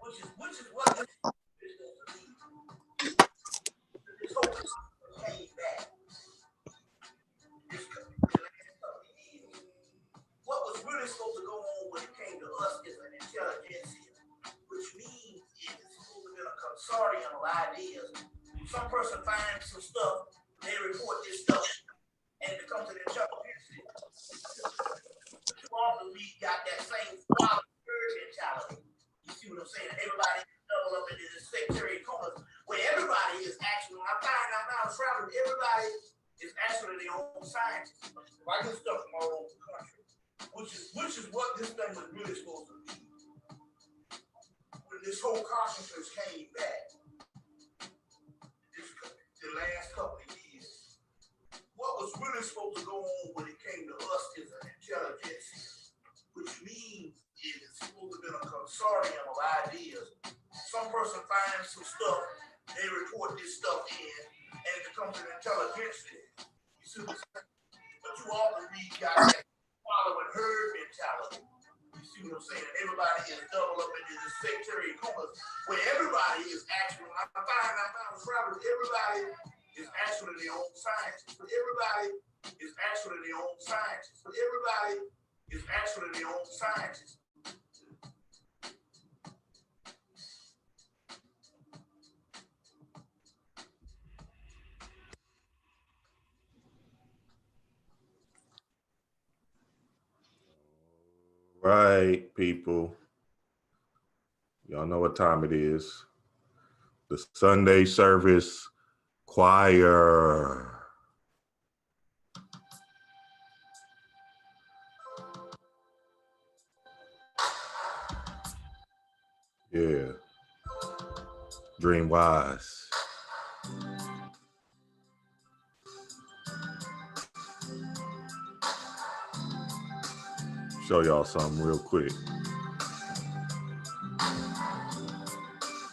which is what this whole came back. What was really supposed to go on when it came to us is an intelligentsia, which means it's supposed to be a consortium of ideas. Some person finds some stuff, they report this stuff, and it becomes an intelligentsia. Too often we got that same quality mentality. You see what I'm saying? Everybody double up into this sectarian corners where everybody is actually, when I find out now, traveling, everybody is actually their own scientist. I get stuff from all over the country, which is what this thing was really supposed to be. When this whole consciousness came back, the last couple of years, what was really supposed to go on when it came to us is an intelligentsia, which means it's supposed to be a consortium of ideas. Some person finds some stuff, they report this stuff in, and it becomes an intelligentsia. You see what I'm saying? But too often we got that following herd mentality. You see what I'm saying? Everybody is doubled up into this sectarian corners where everybody is actually, I find out travelers, everybody is actually their own scientist. But everybody is actually their own scientist. But everybody is actually their own scientist. Right, people. Y'all know what time it is. The Sunday service choir. Yeah. Dream wise. Show y'all something real quick.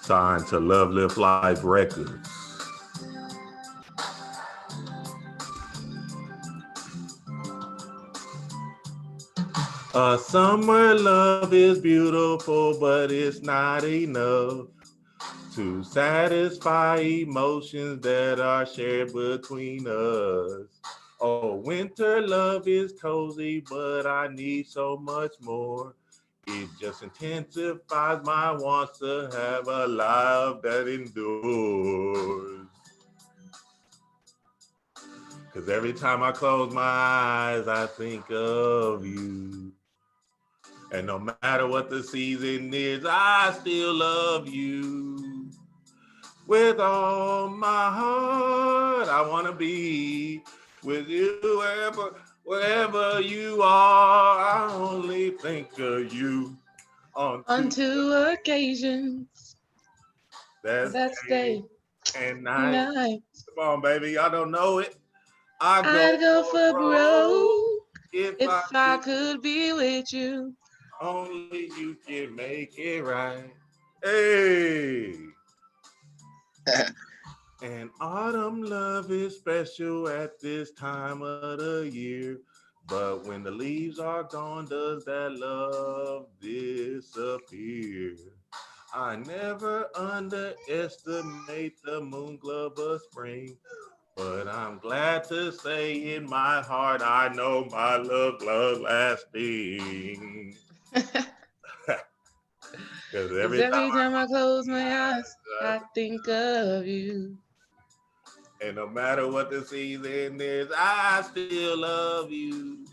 Signed to Love Lift Life Records. A summer love is beautiful, but it's not enough to satisfy emotions that are shared between us. Oh, winter love is cozy, but I need so much more. It just intensifies my wants to have a love that endures. Cause every time I close my eyes, I think of you. And no matter what the season is, I still love you. With all my heart, I wanna be with you wherever you are. I only think of you on two occasions. That's day and night. night. Come on, baby, y'all don't know it. I'd go for broke if I could be with you. Only you can make it right. Hey. And autumn love is special at this time of the year. But when the leaves are gone, does that love disappear? I never underestimate the moon glove of spring. But I'm glad to say in my heart, I know my love lasting. Because every time I close my eyes, I think of you. And no matter what the season is, I still love you.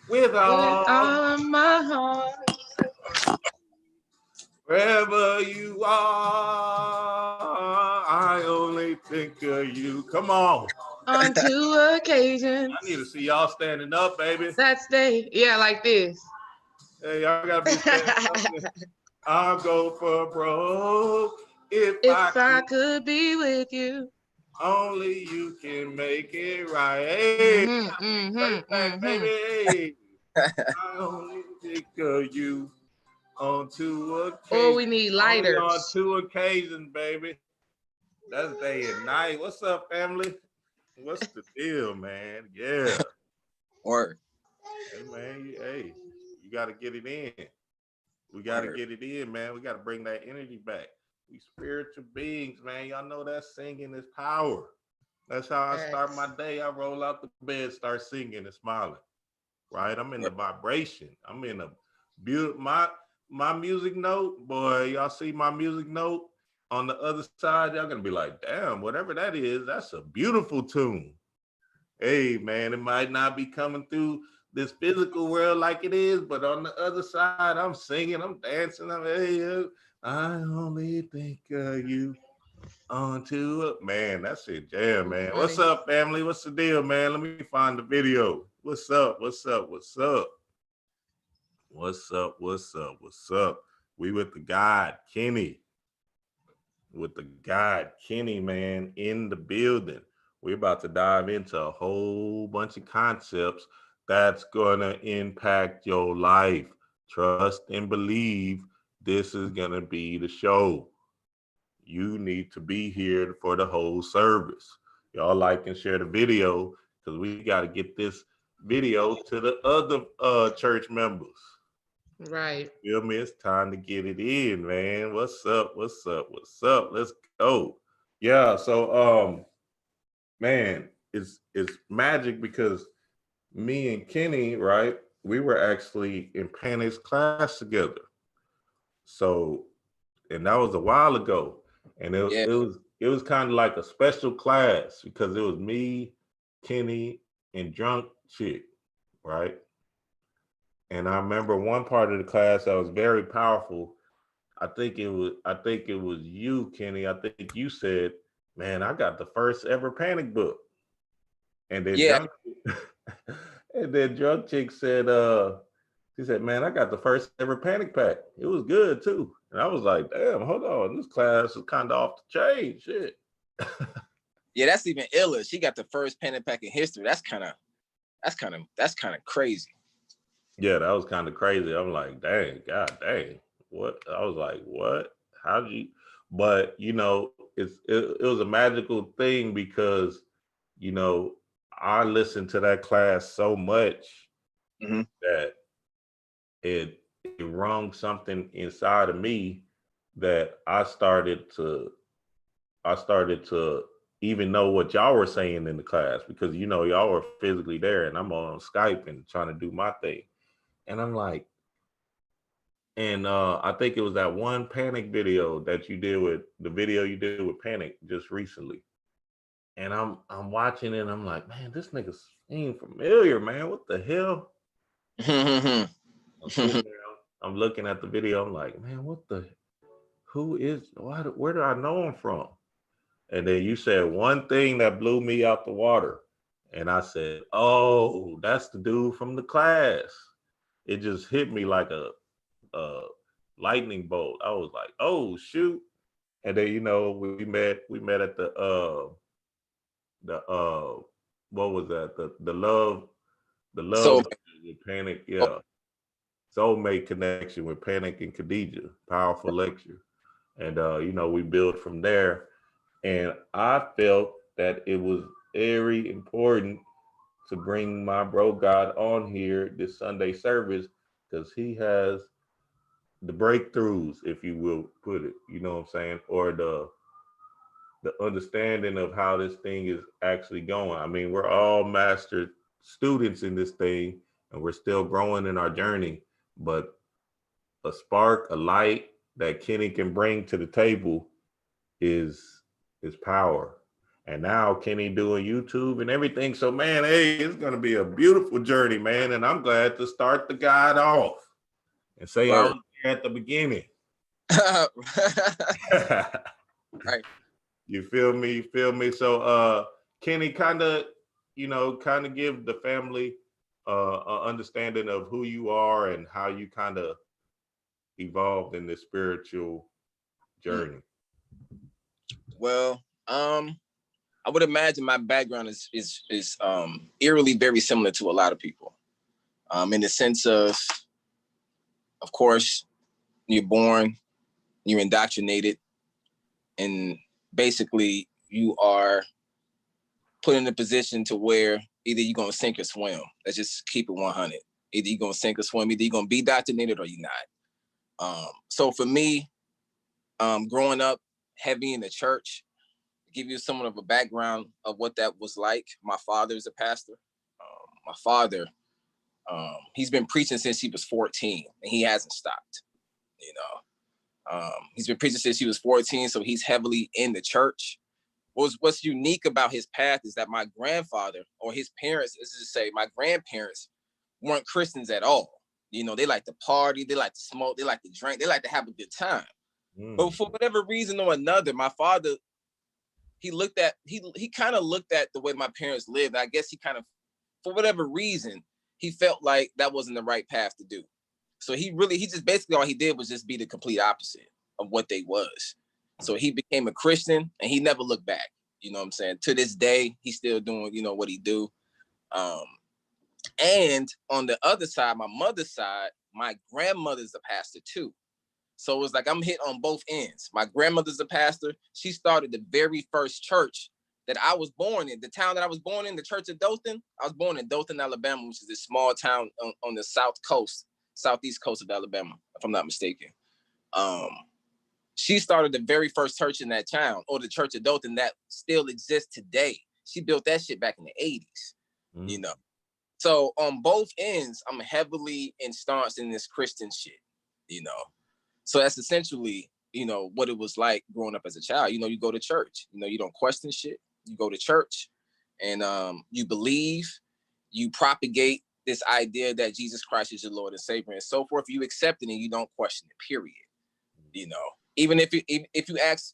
With all of my heart. Wherever you are, I only think of you. Come on. On two occasions. I need to see y'all standing up, baby. That's day. Yeah, like this. Hey, y'all gotta be standing up. I'll go for broke if I could be with you. Only you can make it right. Hey, baby. I only think of you on two occasions. Oh, we need lighters. Only on two occasions, baby. That's day and night. What's up, family? What's the deal, man? Yeah. Or hey, man, you got to get it in. We got to get it in, man. We got to bring that energy back. We spiritual beings, man. Y'all know that singing is power. That's how I start my day. I roll out the bed, start singing and smiling. Right? I'm in the vibration. I'm in a beautiful my music note, boy. Y'all see my music note on the other side? Y'all gonna be like, damn, whatever that is, that's a beautiful tune. Hey, man, it might not be coming through this physical world like it is, but on the other side, I'm singing, I'm dancing. I only think of you onto it. Man, that's it, jam, man. What's up, family? What's the deal, man? Let me find the video. What's up? What's up? What's up? What's up? What's up? What's up? We with the God, Kenny. With the God, Kenny, man, in the building. We're about to dive into a whole bunch of concepts that's gonna impact your life. Trust and believe this is gonna be the show. You need to be here for the whole service. Y'all like and share the video because we got to get this video to the other church members. Right. Feel me? It's time to get it in, man. What's up? What's up? What's up? Let's go. Yeah. So, man, it's magic because me and Kenny, right? We were actually in Panic's class together. So, and that was a while ago. And it was kind of like a special class because it was me, Kenny, and Drunk Chick, right? And I remember one part of the class that was very powerful. I think it was you, Kenny. I think you said, "Man, I got the first ever Panic book." And then Drunk Chick said, she said, "Man, I got the first ever Panic pack. It was good too." And I was like, "Damn, hold on, this class is kind of off the chain, shit." Yeah, that's even iller. She got the first Panic pack in history. That's kind of crazy. Yeah, that was kind of crazy. I'm like, dang, god dang. What? I was like, what? How did you? But you know, it was a magical thing because, you know, I listened to that class so much that it rung something inside of me that I started to even know what y'all were saying in the class because, you know, y'all were physically there and I'm on Skype and trying to do my thing. And I'm like, and I think it was that one Panic video that you did with the video you did with Panic just recently. And I'm watching it and I'm like, man, this nigga seems familiar, man. What the hell? I'm looking at the video. I'm like, man, where do I know him from? And then you said one thing that blew me out the water. And I said, oh, that's the dude from the class. It just hit me like a lightning bolt. I was like, oh, shoot. And then, you know, we met at the what was that? The love with Panic, yeah. Soulmate connection with Panic and Khadijah. Powerful lecture. And you know, we built from there. And I felt that it was very important to bring my bro God on here this Sunday service because he has the breakthroughs, if you will put it, you know what I'm saying, or the understanding of how this thing is actually going. I mean, we're all master students in this thing and we're still growing in our journey, but a spark, a light that Kenny can bring to the table is power. And now Kenny doing YouTube and everything. So man, hey, it's gonna be a beautiful journey, man. And I'm glad to start the guide off and say I was there at the beginning. Right. You feel me? You feel me? So Kenny, kind of give the family an understanding of who you are and how you kind of evolved in this spiritual journey. Well, I would imagine my background is eerily very similar to a lot of people. In the sense of course, you're born, you're indoctrinated, and basically you are put in a position to where either you're gonna sink or swim. Let's just keep it 100. Either you're gonna sink or swim, either you're gonna be indoctrinated or you're So for me, growing up heavy in the church, to give you somewhat of a background of what that was like. My father is a pastor. My father, he's been preaching since he was 14, and he hasn't stopped. You know, he's been preaching since he was 14, so he's heavily in the church. What's unique about his path is that my grandfather or his parents, let's just say my grandparents, weren't Christians at all. You know, they like to party, they like to smoke, they like to drink, they like to have a good time. But for whatever reason or another, my father, he kind of looked at the way my parents lived. I guess he kind of, for whatever reason, he felt like that wasn't the right path to do. So he just basically all he did was just be the complete opposite of what they was. So he became a Christian and he never looked back. You know what I'm saying? To this day, he's still doing, you know, what he do. And on the other side, my mother's side, my grandmother's a pastor too. So it was like I'm hit on both ends. My grandmother's a pastor. She started the very first church that I was born in. The town that I was born in, the Church of Dothan. I was born in Dothan, Alabama, which is a small town on the southeast coast of Alabama, if I'm not mistaken. She started the very first church in that town, or the Church of Dothan, that still exists today. She built that shit back in the 80s, you know. So on both ends, I'm heavily ensconced in this Christian shit, you know. So that's essentially, you know, what it was like growing up as a child. You know, you go to church, you know, you don't question shit. You go to church and you believe, you propagate this idea that Jesus Christ is your Lord and Savior and so forth. You accept it and you don't question it, period. You know, even if you ask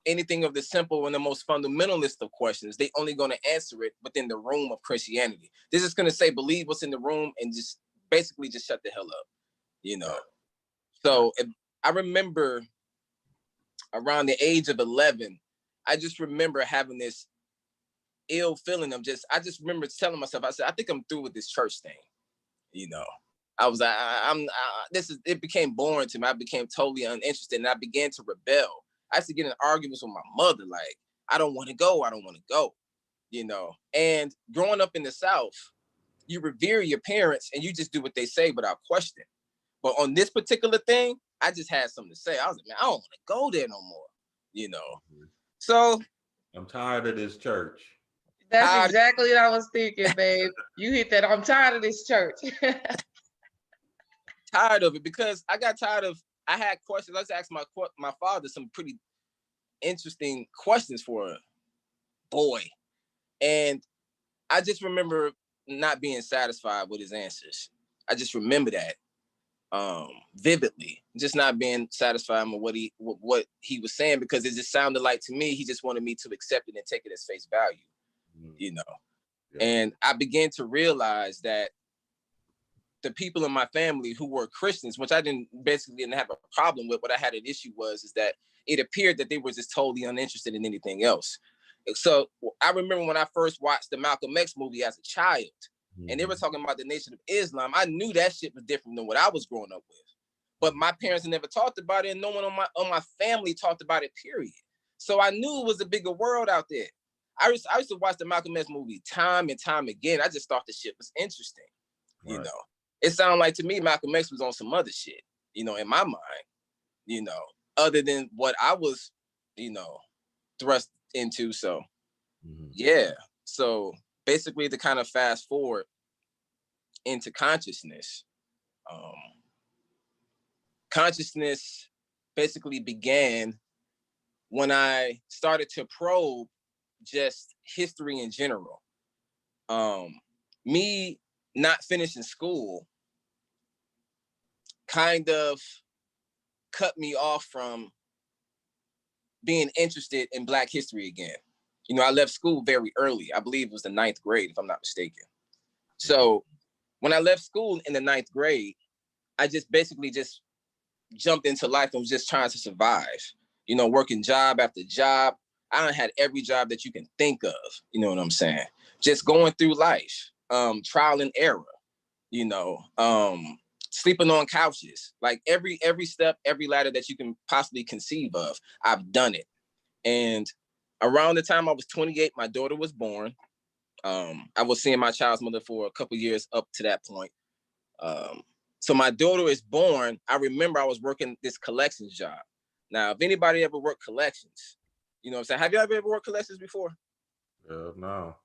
anything of the simple and the most fundamentalist of questions, they only going to answer it within the room of Christianity. They're just going to say, believe what's in the room and just basically just shut the hell up, you know? So I remember around the age of 11, I just remember having this ill feeling of I just remember telling myself, I said, I think I'm through with this church thing. You know, I was, it became boring to me. I became totally uninterested and I began to rebel. I used to get in arguments with my mother, like, I don't want to go. I don't want to go, you know? And growing up in the South, you revere your parents and you just do what they say without question. But on this particular thing, I just had something to say. I was like, man, I don't want to go there no more, you know? So I'm tired of this church. That's exactly what I was thinking, babe. You hit that. I'm tired of this church. Tired of it because I got tired of, I had questions. Let's ask my father some pretty interesting questions for a boy. And I just remember not being satisfied with his answers. I just remember that vividly, just not being satisfied with what he was saying, because it just sounded like to me he just wanted me to accept it and take it as face value, you know. Yeah. And I began to realize that the people in my family who were Christians, which I didn't have a problem with, what I had an issue is that it appeared that they were just totally uninterested in anything else. So I remember when I first watched the Malcolm X movie as a child, and they were talking about the Nation of Islam, I knew that shit was different than what I was growing up with. But my parents never talked about it, and no one on my family talked about it, period. So I knew it was a bigger world out there. I used to watch the Malcolm X movie time and time again. I just thought the shit was interesting, you know. It sounded like to me Malcolm X was on some other shit, you know, in my mind, you know, other than what I was, you know, thrust into. So, yeah. So basically to kind of fast forward into consciousness, consciousness basically began when I started to probe just history in general. Me not finishing school kind of cut me off from being interested in Black history again. You know, I left school very early. I believe it was the 9th grade, if I'm not mistaken. So when I left school in the 9th grade, I just basically just jumped into life and was just trying to survive, you know, working job after job. I done had every job that you can think of, you know what I'm saying? Just going through life, trial and error, you know, sleeping on couches, like every step, every ladder that you can possibly conceive of, I've done it. And around the time I was 28, my daughter was born. I was seeing my child's mother for a couple years up to that point. So my daughter is born. I remember I was working this collections job. Now, if anybody ever worked collections, you know what I'm saying? Have you ever worked collections before? No.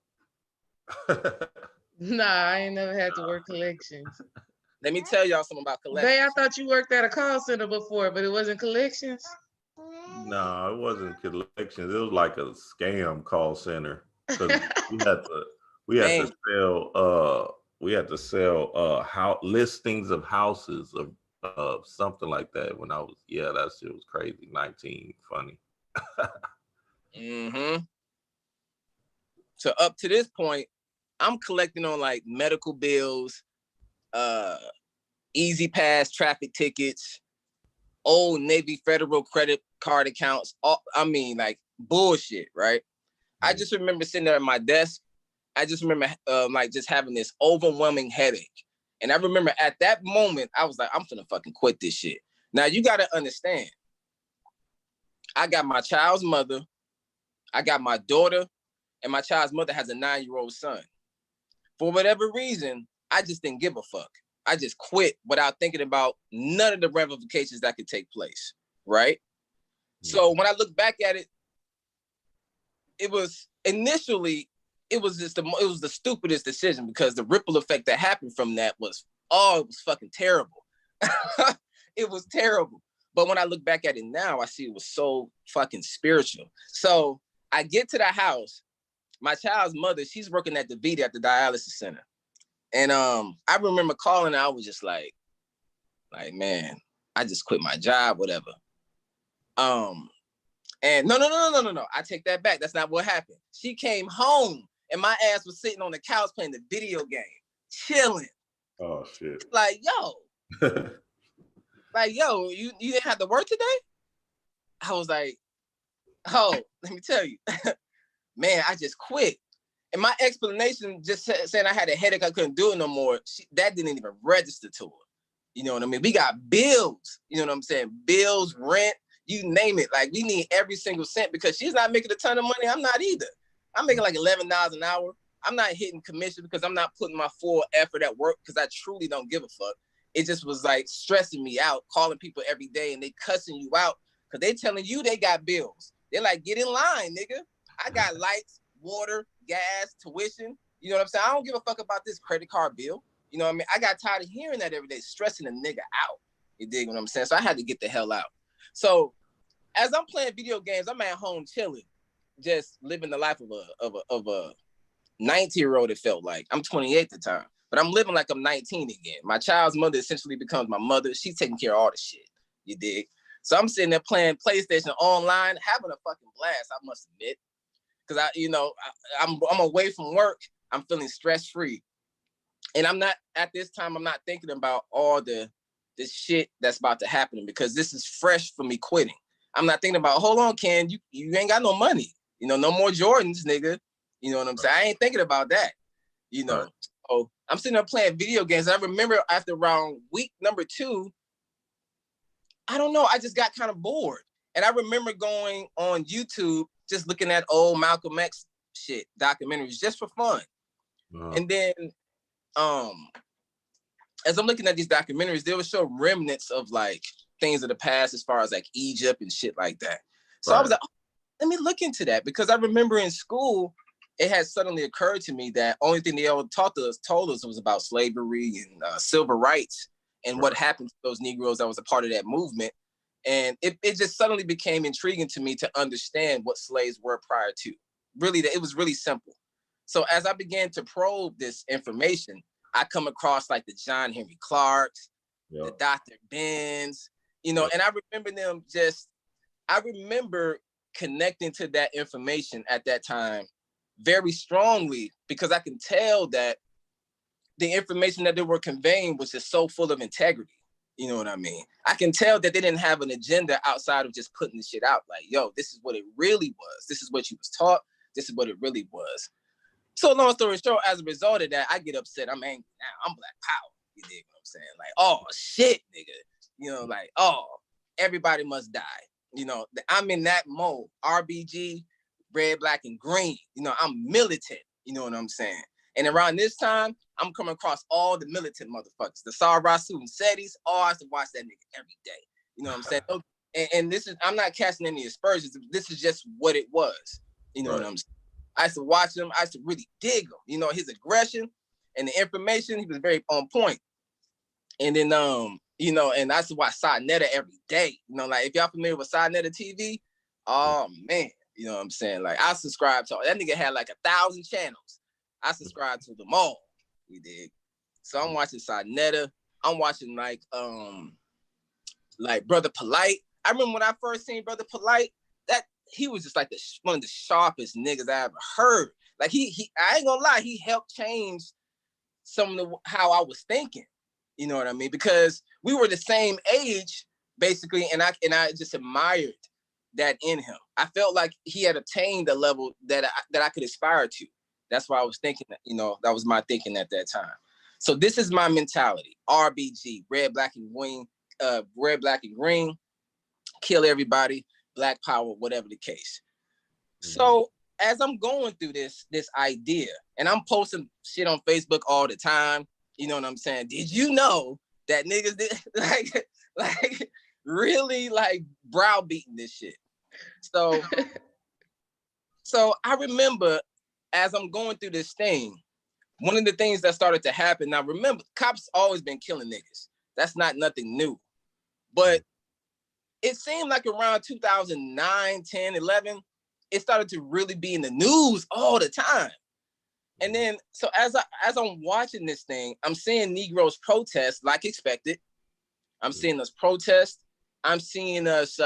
Nah, I ain't never had to work collections. Let me tell y'all something about collections. Bae, I thought you worked at a call center before, but it wasn't collections. No, it wasn't collections. It was like a scam call center because we had to sell house listings of houses of something like that when I was that shit was crazy. 19, funny. Mm-hmm. So up to this point, I'm collecting on like medical bills, Easy Pass traffic tickets, old Navy Federal credit card accounts. I mean, like bullshit, right? I just remember sitting there at my desk. I just remember like just having this overwhelming headache. And I remember at that moment, I was like, I'm finna fucking quit this shit. Now you gotta understand, I got my child's mother, I got my daughter, and my child's mother has a 9-year-old son. For whatever reason, I just didn't give a fuck. I just quit without thinking about none of the ramifications that could take place, right? So when I look back at it, it was initially, it was the stupidest decision because the ripple effect that happened from that was, it was fucking terrible. It was terrible. But when I look back at it now, I see it was so fucking spiritual. So I get to the house, my child's mother, she's working at the VD at the dialysis center. And I remember calling her, I was just like, man, I just quit my job, whatever. And no. I take that back. That's not what happened. She came home and my ass was sitting on the couch playing the video game, chilling. Oh shit. Like, yo, you didn't have to work today? I was like, oh, let me tell you, man, I just quit. And my explanation just saying I had a headache, I couldn't do it no more, that didn't even register to her. You know what I mean? We got bills, you know what I'm saying? Bills, rent, you name it. Like, we need every single cent because she's not making a ton of money. I'm not either. I'm making like $11 an hour. I'm not hitting commission because I'm not putting my full effort at work because I truly don't give a fuck. It just was like stressing me out, calling people every day and they cussing you out because they telling you they got bills. They're like, get in line, nigga. I got lights, water, gas, tuition. You know what I'm saying? I don't give a fuck about this credit card bill. You know what I mean? I got tired of hearing that every day, stressing a nigga out. You dig what I'm saying? So I had to get the hell out. So as I'm playing video games, I'm at home chilling, just living the life of a 19-year-old, it felt like. I'm 28 at the time, but I'm living like I'm 19 again. My child's mother essentially becomes my mother. She's taking care of all the shit. You dig? So I'm sitting there playing PlayStation online, having a fucking blast, I must admit. Because I'm away from work. I'm feeling stress-free. And I'm not thinking about all this shit that's about to happen because this is fresh for me quitting. I'm not thinking about, hold on, Ken, you ain't got no money. You know, no more Jordans, nigga. You know what I'm saying? I ain't thinking about that. You know. Right. So I'm sitting there playing video games. I remember after around week number 2, I don't know, I just got kind of bored. And I remember going on YouTube, just looking at old Malcolm X shit, documentaries, just for fun. Wow. And then as I'm looking at these documentaries, they would show remnants of like things of the past as far as like Egypt and shit like that. So right. I was like, let me look into that because I remember in school, it had suddenly occurred to me that only thing they ever told us was about slavery and civil rights and right. what happened to those Negroes that was a part of that movement. And it just suddenly became intriguing to me to understand what slaves were prior to. Really, it was really simple. So as I began to probe this information, I come across like the John Henry Clarks, the Dr. Benz, you know, and I remember connecting to that information at that time very strongly because I can tell that the information that they were conveying was just so full of integrity. You know what I mean? I can tell that they didn't have an agenda outside of just putting the shit out. Like, yo, this is what it really was. This is what you was taught. This is what it really was. So long story short, as a result of that, I get upset. I'm angry now. I'm Black Power. You dig what I'm saying? Like, oh, shit, nigga. You know, like, oh, everybody must die. You know, I'm in that mode. RBG, red, black, and green. You know, I'm militant. You know what I'm saying? And around this time, I'm coming across all the militant motherfuckers, the Sarasu and Setis. Oh, I used to watch that nigga every day. You know what I'm saying? And this is, I'm not casting any aspersions. This is just what it was. You know what I'm saying? I used to watch him. I used to really dig him. You know, his aggression and the information, he was very on point. And then, you know, and I used to watch Netta every day. You know, like if y'all familiar with Netta TV, oh man, you know what I'm saying? Like I subscribed to, that nigga had like 1,000 channels. I subscribed to them all. We did. So I'm watching Netta. I'm watching like Brother Polite. I remember when I first seen Brother Polite, that he was just like one of the sharpest niggas I ever heard. Like he I ain't gonna lie, he helped change some of how I was thinking. You know what I mean? Because we were the same age, basically, and I just admired that in him. I felt like he had attained a level that I could aspire to. That's why I was thinking that, you know, that was my thinking at that time. So this is my mentality. RBG, red, black, and green, kill everybody, black power, whatever the case. So as I'm going through this idea, and I'm posting shit on Facebook all the time, you know what I'm saying? Did you know that niggas did like really like browbeating this shit? So I remember as I'm going through this thing, one of the things that started to happen, now remember, cops always been killing niggas. That's not nothing new. But it seemed like around 2009, 10, 11, it started to really be in the news all the time. And then, so as I'm watching this thing, I'm seeing Negroes protest like expected. I'm seeing us protest. I'm seeing us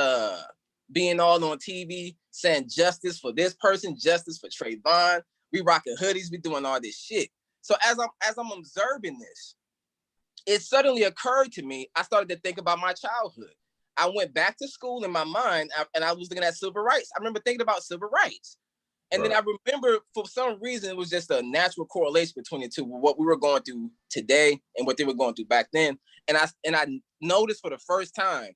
being all on TV saying justice for this person, justice for Trayvon. We rocking hoodies, we doing all this shit. So as I'm observing this, it suddenly occurred to me, I started to think about my childhood. I went back to school in my mind, and I was looking at civil rights. I remember thinking about civil rights. And then I remember, for some reason, it was just a natural correlation between the two, what we were going through today and what they were going through back then. And I noticed for the first time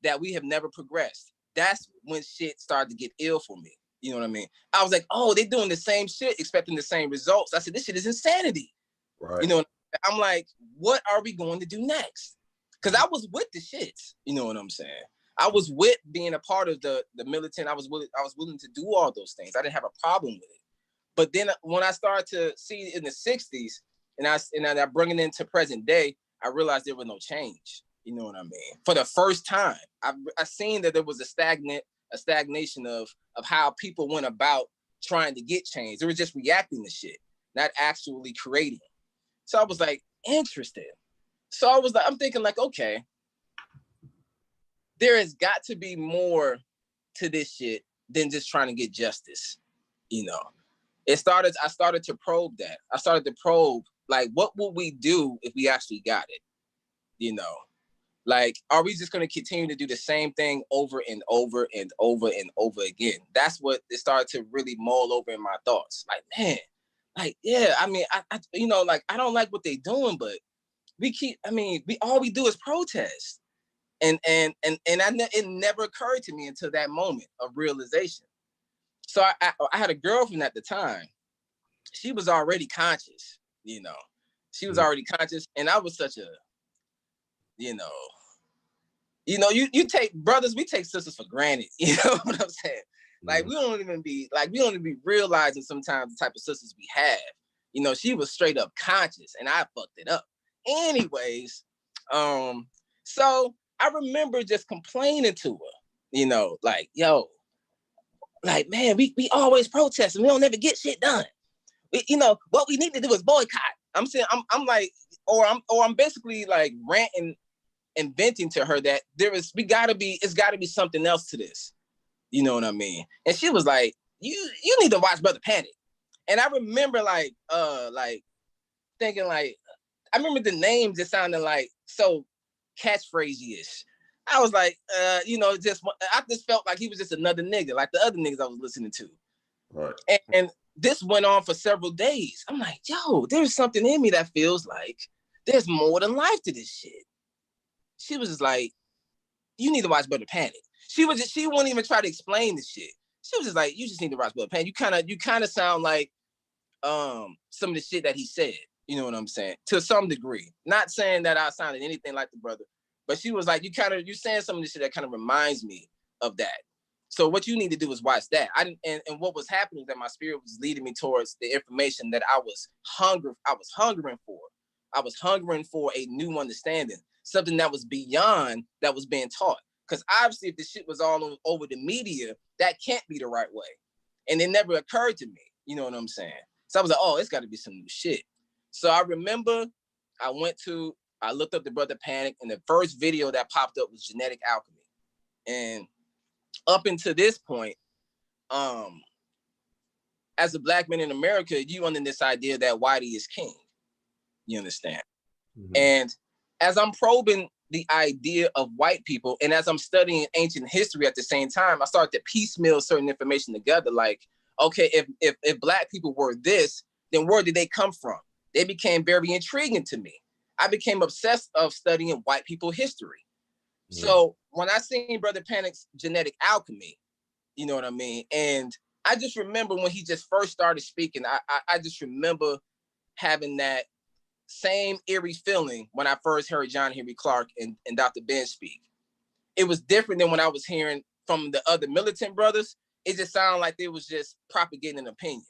that we have never progressed. That's when shit started to get ill for me. You know what I mean? I was like, oh, they're doing the same shit, expecting the same results. I said, this shit is insanity. Right. You know, I'm like, what are we going to do next? Because I was with the shits. You know what I'm saying? I was with being a part of the militant. I was willing to do all those things. I didn't have a problem with it. But then when I started to see in the 60s and I bring it into present day, I realized there was no change. You know what I mean? For the first time, I seen that there was a stagnation of how people went about trying to get change. They were just reacting to shit, not actually creating. So I was like, interested. So I'm thinking like, okay, there has got to be more to this shit than just trying to get justice. You know, I started to probe that. I started to probe, like, what would we do if we actually got it? You know, like, are we just going to continue to do the same thing over and over and over and over again? That's what it started to really mull over in my thoughts. Like, man, like, yeah, I mean, I you know, like, I don't like what they're doing, but all we do is protest. And it never occurred to me until that moment of realization. So I had a girlfriend at the time. She was already conscious, you know. She was already conscious, and I was such a, you take brothers, we take sisters for granted. You know what I'm saying? Like we don't even be realizing sometimes the type of sisters we have. You know, she was straight up conscious, and I fucked it up. Anyways, so I remember just complaining to her, you know, like, yo, like, man, we always protest and we don't never get shit done. You know, what we need to do is boycott. I'm saying, I'm like, or I'm basically like ranting and venting to her that it's gotta be something else to this. You know what I mean? And she was like, you need to watch Brother Panic. And I remember like thinking like, I remember the name just sounded like so catchphrasey-ish. I was like, I just felt like he was just another nigga, like the other niggas I was listening to. Right. And this went on for several days. I'm like, yo, there's something in me that feels like there's more than life to this shit. She was just like, you need to watch Brother Panic. She wouldn't even try to explain the shit. She was just like, you just need to watch Brother Panic. You kind of sound like some of the shit that he said. You know what I'm saying? To some degree. Not saying that I sounded anything like the brother, but she was like, you saying some of this shit that kind of reminds me of that. So what you need to do is watch that. And what was happening is that my spirit was leading me towards the information that I was hungering for. I was hungering for a new understanding, something that was beyond that was being taught. Because obviously, if the shit was all over the media, that can't be the right way. And it never occurred to me. You know what I'm saying? So I was like, oh, it's got to be some new shit. So I remember I looked up the Brother Panic, and the first video that popped up was Genetic Alchemy. And up until this point, as a Black man in America, you under this idea that whitey is king. You understand? Mm-hmm. And as I'm probing the idea of white people, and as I'm studying ancient history at the same time, I started to piecemeal certain information together. Like, okay, if Black people were this, then where did they come from? They became very intriguing to me. I became obsessed of studying white people history. Yeah. So when I seen Brother Panic's Genetic Alchemy, you know what I mean? And I just remember when he just first started speaking, I just remember having that same eerie feeling when I first heard John Henry Clark and Dr. Ben speak. It was different than when I was hearing from the other militant brothers. It just sounded like they was just propagating an opinion.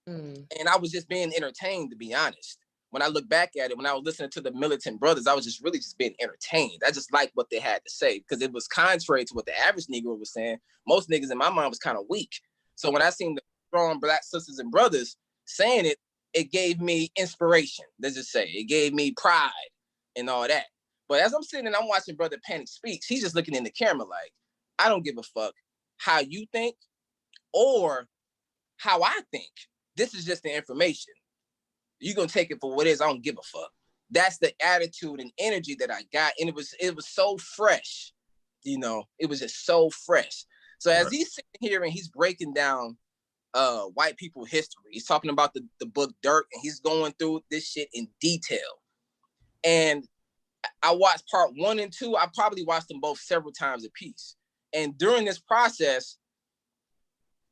Mm. And I was just being entertained, to be honest. When I look back at it, when I was listening to the militant brothers, I was just really just being entertained. I just liked what they had to say because it was contrary to what the average Negro was saying. Most niggas in my mind was kind of weak. So when I seen the strong Black sisters and brothers saying it, it gave me inspiration. Let's just say it gave me pride and all that. But as I'm sitting and I'm watching Brother Panic speaks, he's just looking in the camera like, I don't give a fuck how you think or how I think. This is just the information. You're gonna take it for what it is. I don't give a fuck. That's the attitude and energy that I got. And it was so fresh. You know, it was just so fresh. So as he's sitting here and he's breaking down white people history, he's talking about the book Dirt, and he's going through this shit in detail. And I watched part 1 and 2. I probably watched them both several times a piece. And during this process,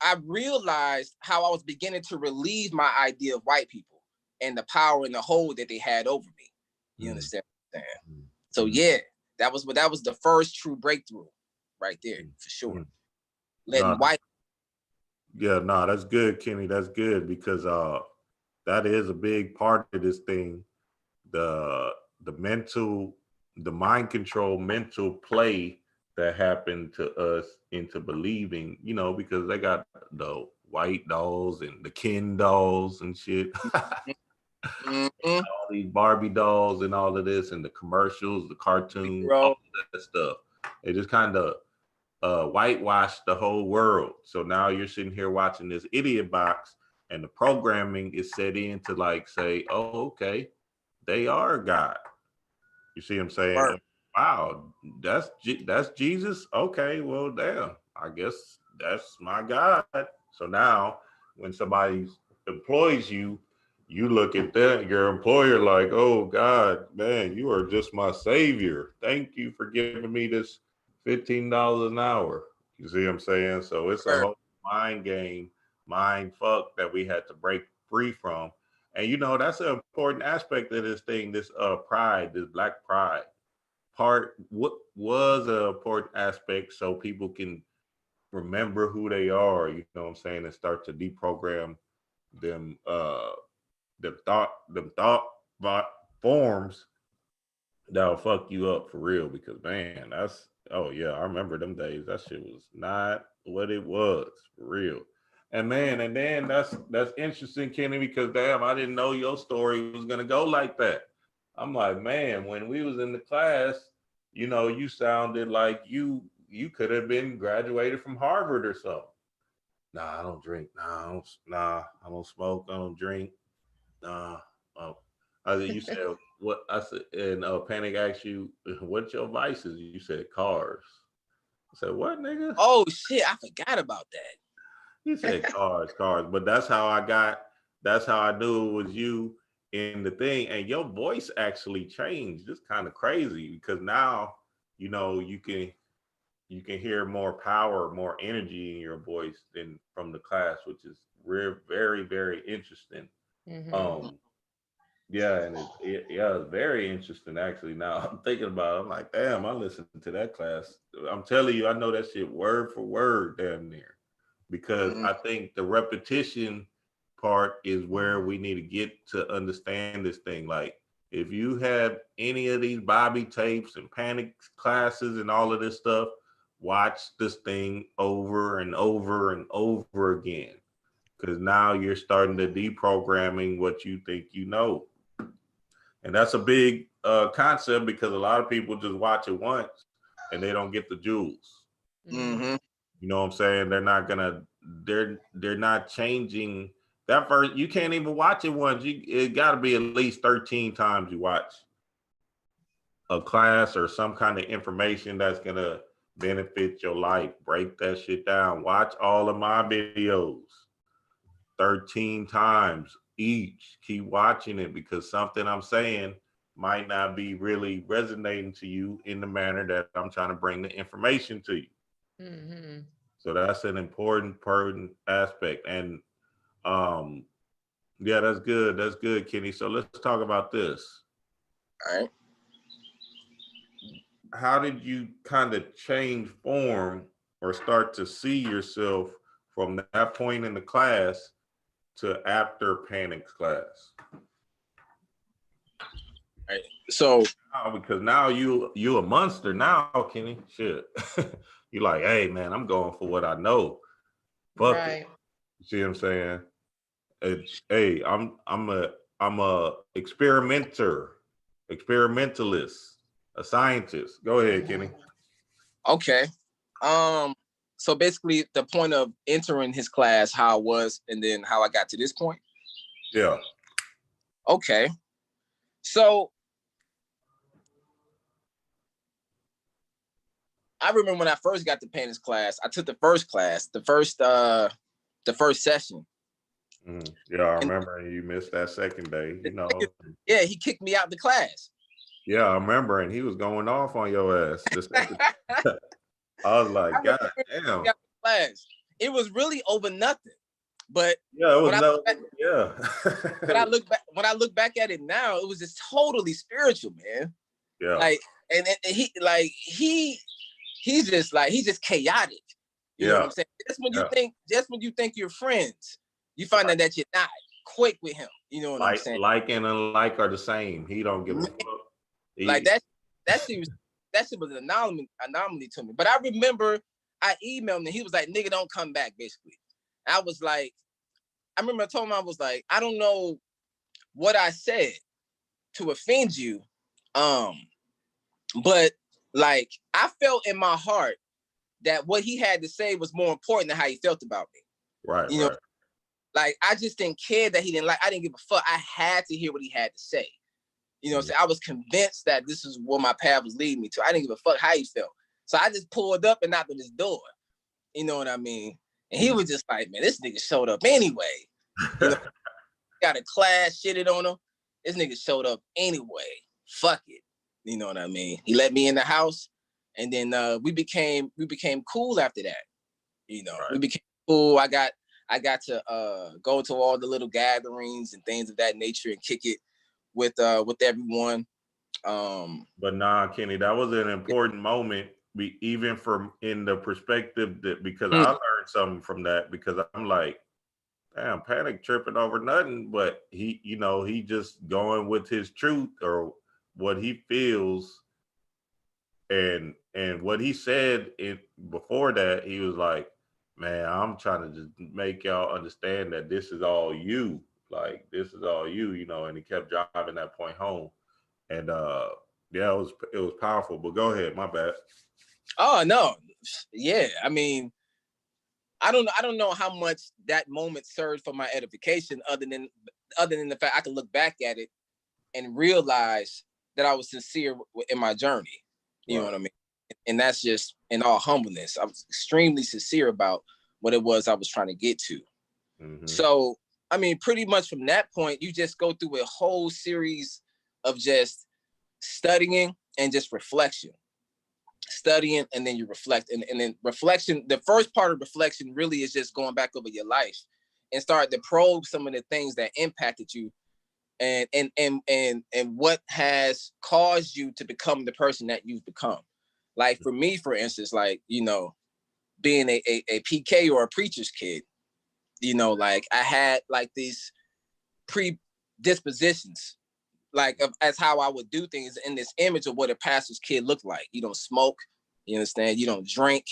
I realized how I was beginning to relieve my idea of white people and the power and the hold that they had over me. You understand what I'm saying? So yeah, that was the first true breakthrough right there, for sure. Letting white. Yeah, no, that's good, Kenny. That's good because that is a big part of this thing. The mind control mental play that happened to us into believing, you know, because they got the white dolls and the Ken dolls and shit. And all these Barbie dolls and all of this and the commercials, the cartoons, all of that stuff. It just kind of whitewashed the whole world. So now you're sitting here watching this idiot box and the programming is set in to like say, oh, okay, they are God. You see what I'm saying? Right. Wow, that's Jesus. Okay, well, damn, I guess that's my God. So now when somebody employs you, you look at your employer like, oh God, man, you are just my savior. Thank you for giving me this $15 an hour. You see what I'm saying? So it's a whole mind game, mind fuck that we had to break free from. And you know, that's an important aspect of this thing, this pride, this Black pride part. What was an important aspect so people can remember who they are, you know what I'm saying, and start to deprogram them thought forms that'll fuck you up for real. Because man, oh yeah, I remember them days. That shit was not what it was for real. And man, and then that's interesting, Kenny, because damn, I didn't know your story was gonna go like that. I'm like, man, when we was in the class, you know, you sounded like you could have been graduated from Harvard or something. Nah, I don't drink. Nah, I don't smoke. I don't drink. Nah. Oh. You said what? I said, and Panic asked you, what's your vices? You said cars. I said, what, nigga? Oh shit, I forgot about that. He said cars. But that's how I knew it was you in the thing. And your voice actually changed. It's kind of crazy because now, you know, you can hear more power, more energy in your voice than from the class, which is very, very interesting. Mm-hmm. Yeah, and it's very interesting actually. Now I'm thinking about it, I'm like, damn, I listened to that class. I'm telling you, I know that shit word for word damn near. Because Mhm. I think the repetition part is where we need to get to understand this thing. Like if you have any of these Bobby tapes and panic classes and all of this stuff, watch this thing over and over and over again. Because now you're starting to deprogramming what you think you know. And that's a big concept because a lot of people just watch it once and they don't get the jewels. Mhm. You know what I'm saying? They're not changing that first. You can't even watch it once. It got to be at least 13 times you watch a class or some kind of information that's gonna benefit your life. Break that shit down. Watch all of my videos 13 times each. Keep watching it because something I'm saying might not be really resonating to you in the manner that I'm trying to bring the information to you. Mm-hmm. So that's an important aspect. And um, yeah, that's good. That's good, Kenny. So let's talk about this. All right. How did you kind of change form or start to see yourself from that point in the class to after Panic's class? All right. So Because now you a monster now, Kenny. Shit. You like, hey man, I'm going for what I know. Fuck it. Right. You see what I'm saying? Hey, I'm a experimentalist, a scientist. Go ahead, Kenny. okay. Um. So basically, the point of entering his class, how I was, and then how I got to this point. Yeah. Okay. So I remember when I first got to Painter's class. I took the first class, the first session. Yeah, I And remember you missed that second day, you know. yeah, he kicked me out the class. Yeah, I remember, and he was going off on your ass. The second, I was I like, remember God he kicked damn. me out the class. It was really over nothing. But Yeah, it was when I no. look back, Yeah. when I look back at it now, it was just totally spiritual, man. Yeah. Like, and he's just chaotic. You know what Yeah. I'm saying? Yeah. Just when you think you're friends, you find out that you're not. Quick with him. You know what I'm saying? Like and unlike are the same. He don't give a Man, fuck. like that shit was an anomaly to me. But I remember I emailed him and he was like, nigga, don't come back, basically. I was like, I remember I told him, I was like, I don't know what I said to offend you. But like I felt in my heart that what he had to say was more important than how he felt about me. Right, You know, right. like I just didn't care that he didn't like, I didn't give a fuck. I had to hear what he had to say. You know what I'm saying? I was convinced that this is what my path was leading me to. I didn't give a fuck how he felt. So I just pulled up and knocked on his door. You know what I mean? And he was just like, man, this nigga showed up anyway. You know, got a class, shitted on him. This nigga showed up anyway. Fuck it. You know what I mean? He let me in the house, and then we became cool after that. You know, Right. we became cool. I got to go to all the little gatherings and things of that nature and kick it with everyone. But nah, Kenny, that was an important moment. Even from in the perspective that because I learned something from that because I'm like, damn, Panic tripping over nothing, but he, you know, he just going with his truth or what he feels, and what he said it before that, he was like, man, I'm trying to just make y'all understand that this is all you, like this is all you, you know, and he kept driving that point home, and yeah, it was powerful. But go ahead, my bad. Oh no, yeah. I mean, I don't know how much that moment served for my edification, other than the fact I can look back at it and realize that I was sincere in my journey. You know what I mean? And that's just in all humbleness. I was extremely sincere about what it was I was trying to get to. Mm-hmm. So, I mean, pretty much from that point, you just go through a whole series of just studying and just reflection. Studying and then you reflect. And then reflection, the first part of reflection really is just going back over your life and start to probe some of the things that impacted you and what has caused you to become the person that you've become. Like for me, for instance, like, you know, being a PK or a preacher's kid, you know, like I had like these predispositions, like as how I would do things in this image of what a pastor's kid looked like. You don't smoke, you understand? You don't drink,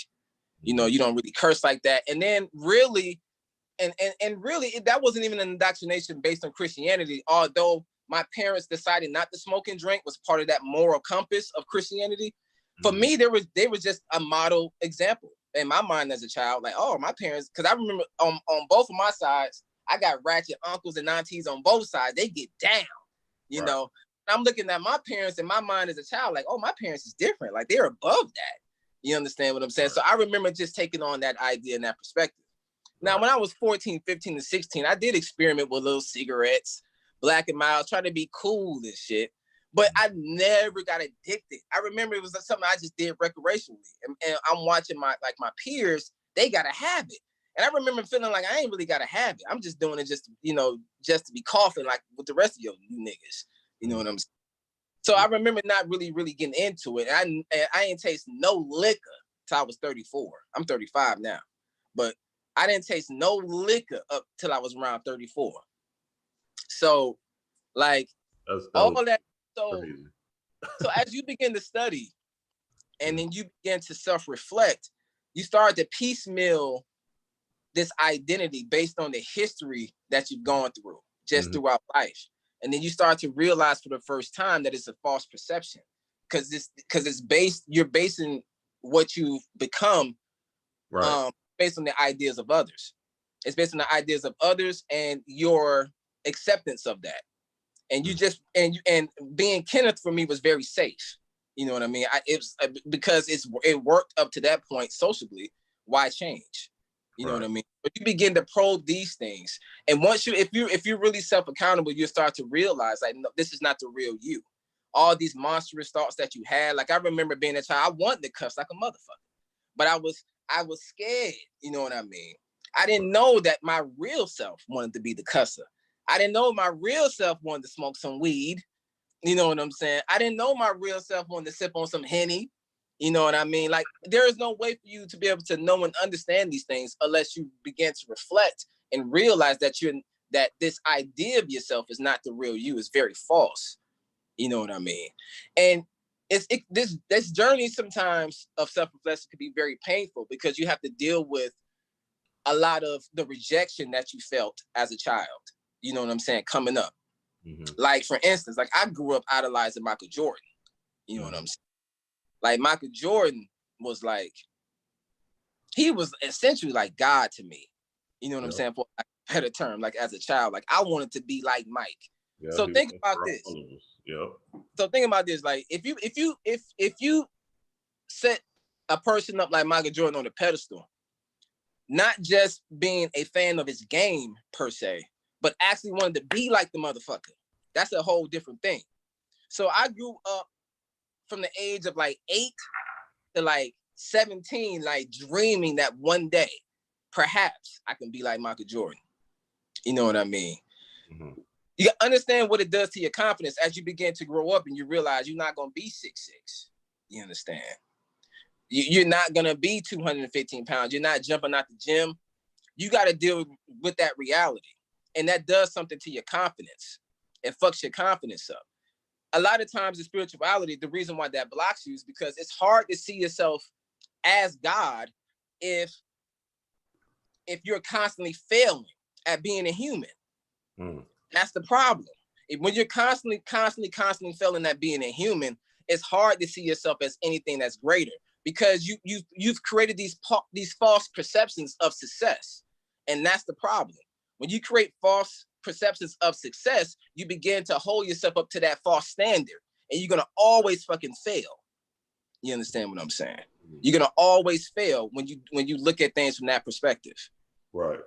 you know, you don't really curse like that. And then really, and really, that wasn't even an indoctrination based on Christianity, although my parents decided not to smoke and drink was part of that moral compass of Christianity. For me, they were just a model example in my mind as a child. Like, oh, my parents, because I remember on both of my sides, I got ratchet uncles and aunties on both sides. They get down, you know. I'm looking at my parents in my mind as a child, like, oh, my parents is different. Like, they're above that. You understand what I'm saying? So I remember just taking on that idea and that perspective. Now, when I was 14, 15, and 16, I did experiment with little cigarettes, Black and Mild, trying to be cool and shit. But I never got addicted. I remember it was something I just did recreationally. And I'm watching my peers, they got a habit. And I remember feeling like I ain't really got a habit. I'm just doing it just, you know, just to be coughing like with the rest of you niggas. You know what I'm saying? So I remember not really getting into it. And I ain't taste no liquor till I was 34. I'm 35 now. But I didn't taste no liquor up till I was around 34. So, like, all that. So as you begin to study and then you begin to self-reflect, you start to piecemeal this identity based on the history that you've gone through just throughout life. And then you start to realize for the first time that it's a false perception because you're basing what you've become based on the ideas of others. It's based on the ideas of others and your acceptance of that. And you just and being Kenneth for me was very safe. You know what I mean? Because it worked up to that point socially. Why change? You know what I mean? But you begin to probe these things, and once if you're really self-accountable, you start to realize like, no, this is not the real you. All these monstrous thoughts that you had. Like I remember being a child, I wanted to cuss like a motherfucker, but I was scared. You know what I mean? I didn't know that my real self wanted to be the cusser. I didn't know my real self wanted to smoke some weed. You know what I'm saying? I didn't know my real self wanted to sip on some Henny. You know what I mean? Like, there is no way for you to be able to know and understand these things unless you begin to reflect and realize that that this idea of yourself is not the real you. It's very false. You know what I mean? And this journey sometimes of self-reflection can be very painful because you have to deal with a lot of the rejection that you felt as a child. You know what I'm saying? Coming up. Like, for instance, like I grew up idolizing Michael Jordan. You know what I'm saying? Like Michael Jordan was like, he was essentially like God to me. You know what I'm saying? For a better term, like as a child, like I wanted to be like Mike. So think about this. So think about this. Like if you set a person up like Michael Jordan on a pedestal, not just being a fan of his game per se, but actually wanted to be like the motherfucker. That's a whole different thing. So I grew up from the age of like 8 to like 17, like dreaming that one day, perhaps I can be like Michael Jordan. You know what I mean? You understand what it does to your confidence as you begin to grow up and you realize you're not going to be 6'6". You understand? You're not going to be 215 pounds. You're not jumping out the gym. You got to deal with that reality. And that does something to your confidence. It fucks your confidence up. A lot of times in spirituality, the reason why that blocks you is because it's hard to see yourself as God if you're constantly failing at being a human. That's the problem. When you're constantly failing at being a human, it's hard to see yourself as anything that's greater because you've created these false perceptions of success. And that's the problem. When you create false perceptions of success, you begin to hold yourself up to that false standard and you're going to always fucking fail. You understand what I'm saying? You're going to always fail when you look at things from that perspective. Right.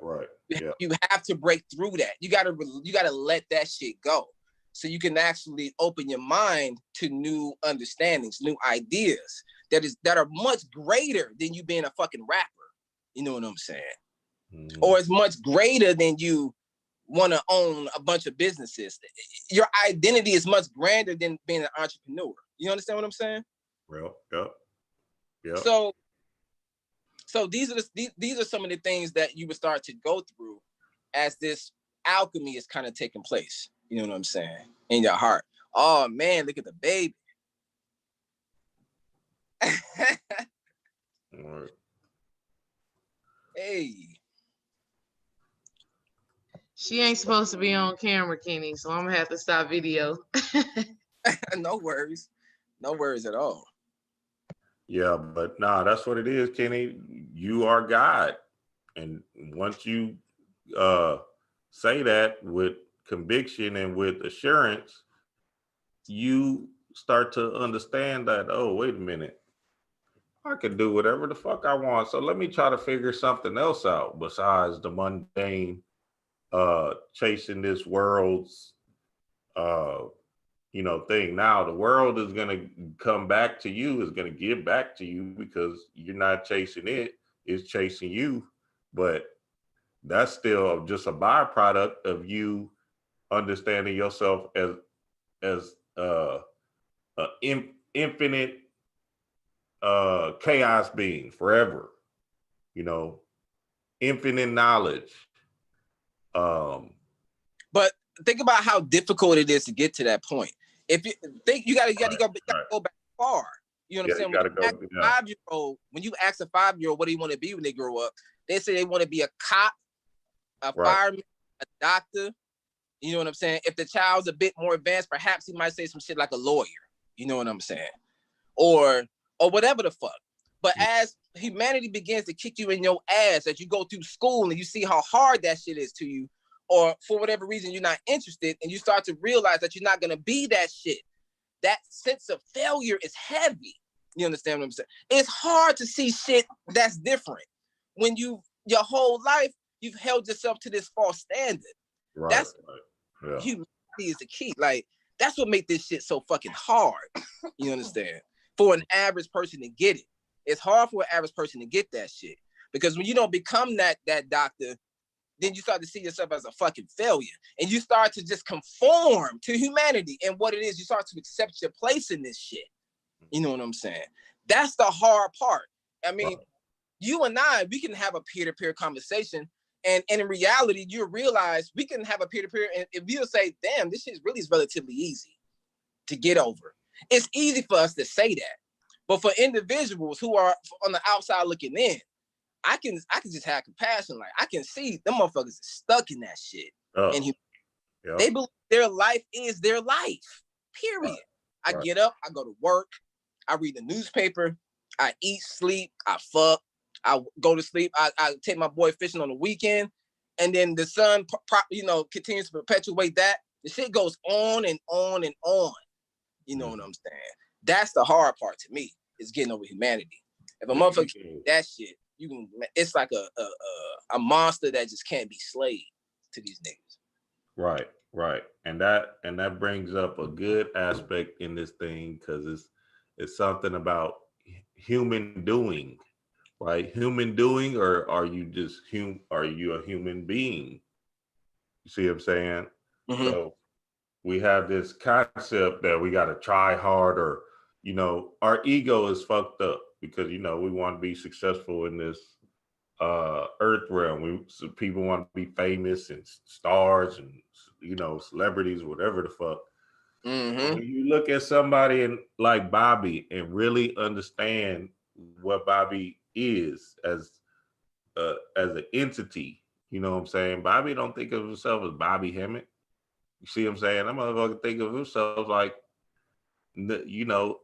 You have to break through that. You got to let that shit go so you can actually open your mind to new understandings, new ideas that are much greater than you being a fucking rapper. You know what I'm saying? Or it's much greater than you want to own a bunch of businesses. Your identity is much grander than being an entrepreneur. You understand what I'm saying? Well, yep. So these are some of the things that you would start to go through as this alchemy is kind of taking place. You know what I'm saying? In your heart. Oh man, look at the baby. Right. Hey. She ain't supposed to be on camera, Kenny, so I'm gonna have to stop video. No worries. No worries at all. Yeah, but nah, that's what it is, Kenny. You are God. And once you say that with conviction and with assurance, you start to understand that, oh, wait a minute, I can do whatever the fuck I want. So let me try to figure something else out besides the mundane chasing this world's thing. Now the world is gonna come back to you, is gonna give back to you because you're not chasing it, it's chasing you. But that's still just a byproduct of you understanding yourself as infinite chaos being forever, infinite knowledge. But think about how difficult it is to get to that point. If you think you gotta go back far. You know what I'm saying? When you ask a 5-year-old what do you want to be when they grow up, they say they want to be a cop, a fireman, a doctor. You know what I'm saying? If the child's a bit more advanced, perhaps he might say some shit like a lawyer. You know what I'm saying? Or whatever the fuck. But as humanity begins to kick you in your ass as you go through school and you see how hard that shit is to you, or for whatever reason you're not interested, and you start to realize that you're not gonna be that shit, that sense of failure is heavy. You understand what I'm saying? It's hard to see shit that's different when your whole life you've held yourself to this false standard. That's yeah. Humanity is the key. Like that's what makes this shit so fucking hard. You understand? For an average person to get it, it's hard for an average person to get that shit because when you don't become that doctor, then you start to see yourself as a fucking failure, and you start to just conform to humanity and what it is. You start to accept your place in this shit. You know what I'm saying? That's the hard part. I mean, you and I, we can have a peer-to-peer conversation, and in reality, you realize we can have a peer-to-peer, and if you'll say, damn, this shit really is relatively easy to get over. It's easy for us to say that. But for individuals who are on the outside looking in, I can just have compassion. Like I can see them motherfuckers are stuck in that shit. And they believe their life is their life. Period. I get up, I go to work, I read the newspaper, I eat, sleep, I fuck, I go to sleep, I take my boy fishing on the weekend, and then the sun continues to perpetuate that. The shit goes on and on and on. You know what I'm saying? That's the hard part to me, is getting over humanity. If a motherfucker that shit, it's like a monster that just can't be slayed to these niggas. Right. And that brings up a good aspect in this thing, because it's something about human doing, right? Human doing, or are you just are you a human being? You see what I'm saying? Mm-hmm. So we have this concept that we got to try hard, or our ego is fucked up because we want to be successful in this earth realm. People want to be famous and stars and celebrities, whatever the fuck. Mm-hmm. When you look at somebody like Bobby and really understand what Bobby is as an entity, you know what I'm saying? Bobby don't think of himself as Bobby Hemmett. You see what I'm saying? That motherfucker think of himself like,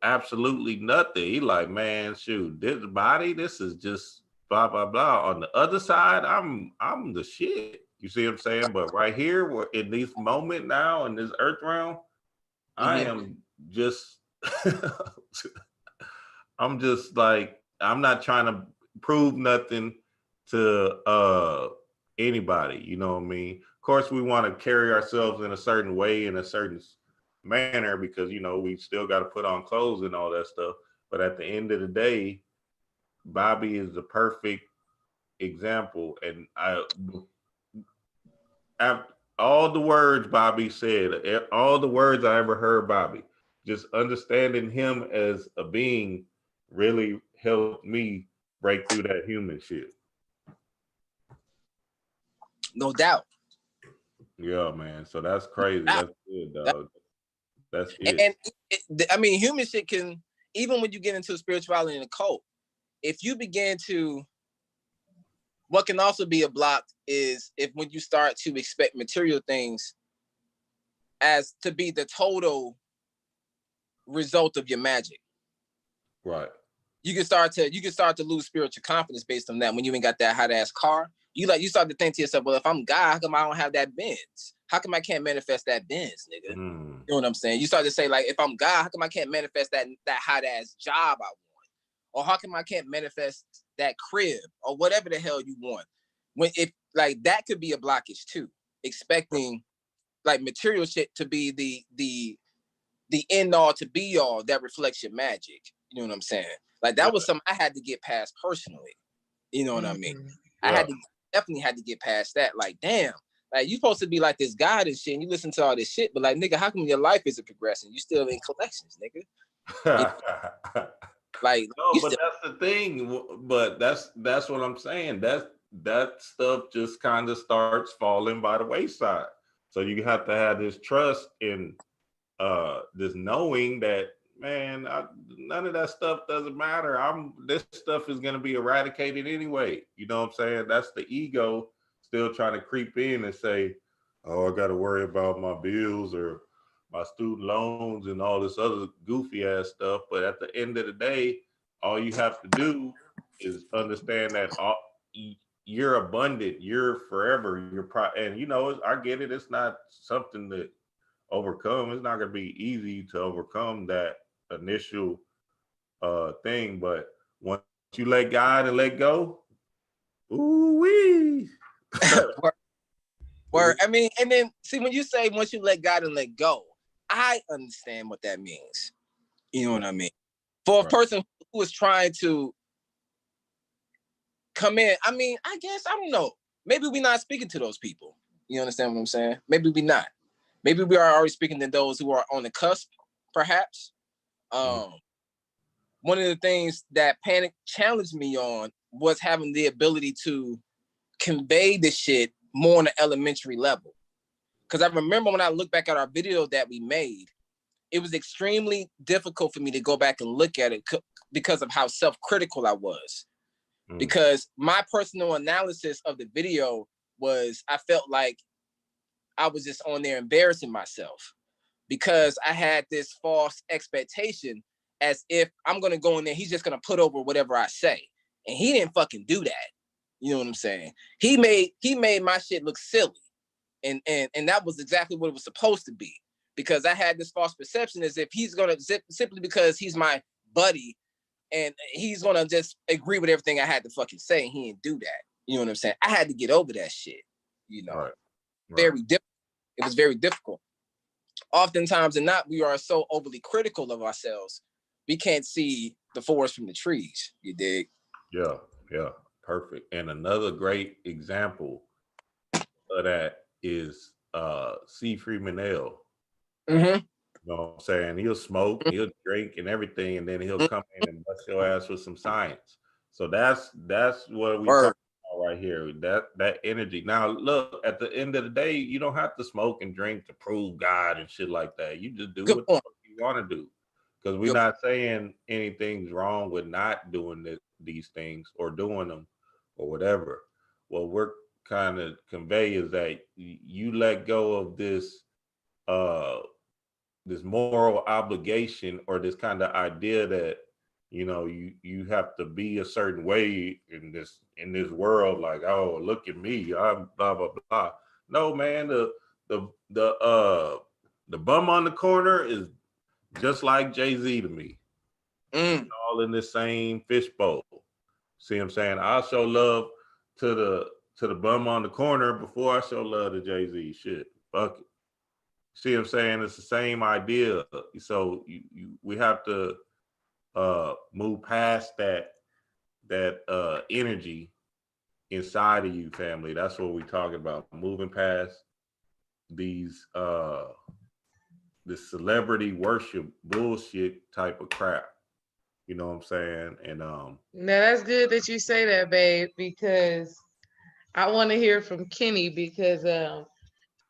absolutely nothing. He like, man, shoot, this body, this is just blah, blah, blah. On the other side, I'm the shit. You see what I'm saying? But right here, we're in this moment now, in this earth realm, I am just, I'm just like, I'm not trying to prove nothing to anybody. You know what I mean? Of course, we want to carry ourselves in a certain way, in a certain manner, because we still got to put on clothes and all that stuff. But at the end of the day, Bobby is the perfect example. And all the words Bobby said, all the words I ever heard Bobby, just understanding him as a being really helped me break through that human shit. No doubt. Yeah, man. So that's crazy. That's good, dog. That's it. And I mean, human shit can, even when you get into spirituality and a cult, if you begin to, what can also be a block is if when you start to expect material things as to be the total result of your magic. Right. You can start to lose spiritual confidence based on that. When you ain't got that hot ass car, you start to think to yourself, well, if I'm God, how come I don't have that Benz? How come I can't manifest that Benz, nigga? You know what I'm saying? You start to say, like, if I'm God, how come I can't manifest that hot ass job I want? Or how come I can't manifest that crib or whatever the hell you want? When if like that could be a blockage too, expecting like material shit to be the end all to be all that reflects your magic. You know what I'm saying? Like that was something I had to get past personally. You know what I mean? I definitely had to get past that. Like, damn, like you supposed to be like this God and shit, and you listen to all this shit, but like, nigga, how come your life isn't progressing? You still in collections, nigga. Like, no, but that's the thing. But that's what I'm saying. That stuff just kind of starts falling by the wayside. So you have to have this trust in this knowing that, man, none of that stuff doesn't matter. This stuff is going to be eradicated anyway. You know what I'm saying? That's the ego still trying to creep in and say, oh, I got to worry about my bills or my student loans and all this other goofy ass stuff. But at the end of the day, all you have to do is understand that you're abundant, you're forever, and you know, I get it. It's not something that overcome. It's not going to be easy to overcome that initial thing, but once you let God and let go, ooh wee. Word. I mean, and then see when you say once you let God and let go, I understand what that means. You know what I mean? For a person who is trying to come in, I mean, I guess I don't know. Maybe we're not speaking to those people. You understand what I'm saying? Maybe we're not. Maybe we are already speaking to those who are on the cusp, perhaps. One of the things that Panic challenged me on was having the ability to convey this shit more on an elementary level. Because I remember when I look back at our video that we made, it was extremely difficult for me to go back and look at it because of how self-critical I was. Because my personal analysis of the video was, I felt like I was just on there embarrassing myself because I had this false expectation as if I'm going to go in there, he's just going to put over whatever I say. And he didn't fucking do that. You know what I'm saying? He made my shit look silly. And that was exactly what it was supposed to be. Because I had this false perception as if he's going to, simply because he's my buddy, and he's going to just agree with everything I had to fucking say, and he didn't do that. You know what I'm saying? I had to get over that shit, you know. Right. Very difficult. It was very difficult. Oftentimes and not, we are so overly critical of ourselves, we can't see the forest from the trees. You dig? Yeah, perfect. And another great example of that is C. Freeman L. You know what I'm saying? He'll smoke, he'll drink and everything, and then he'll come in and bust your ass with some science. So that's what we talking about right here. That energy. Now look, at the end of the day, you don't have to smoke and drink to prove God and shit like that. You just do what you want to do. Because we're not saying anything's wrong with not doing these things or doing them or whatever. What we're kind of convey is that you let go of this this moral obligation or this kind of idea that, you know, you have to be a certain way in this world, like, oh, look at me, I'm blah blah blah. No, man, the bum on the corner is just like Jay-Z to me. All in the same fishbowl. See what I'm saying? I'll show love to the bum on the corner before I show love to Jay-Z. Shit, fuck it. See what I'm saying? It's the same idea. So we have to move past that energy inside of you, family. That's what we're talking about. Moving past these this celebrity worship bullshit type of crap. You know what I'm saying? And Now that's good that you say that, babe, because I want to hear from Kenny because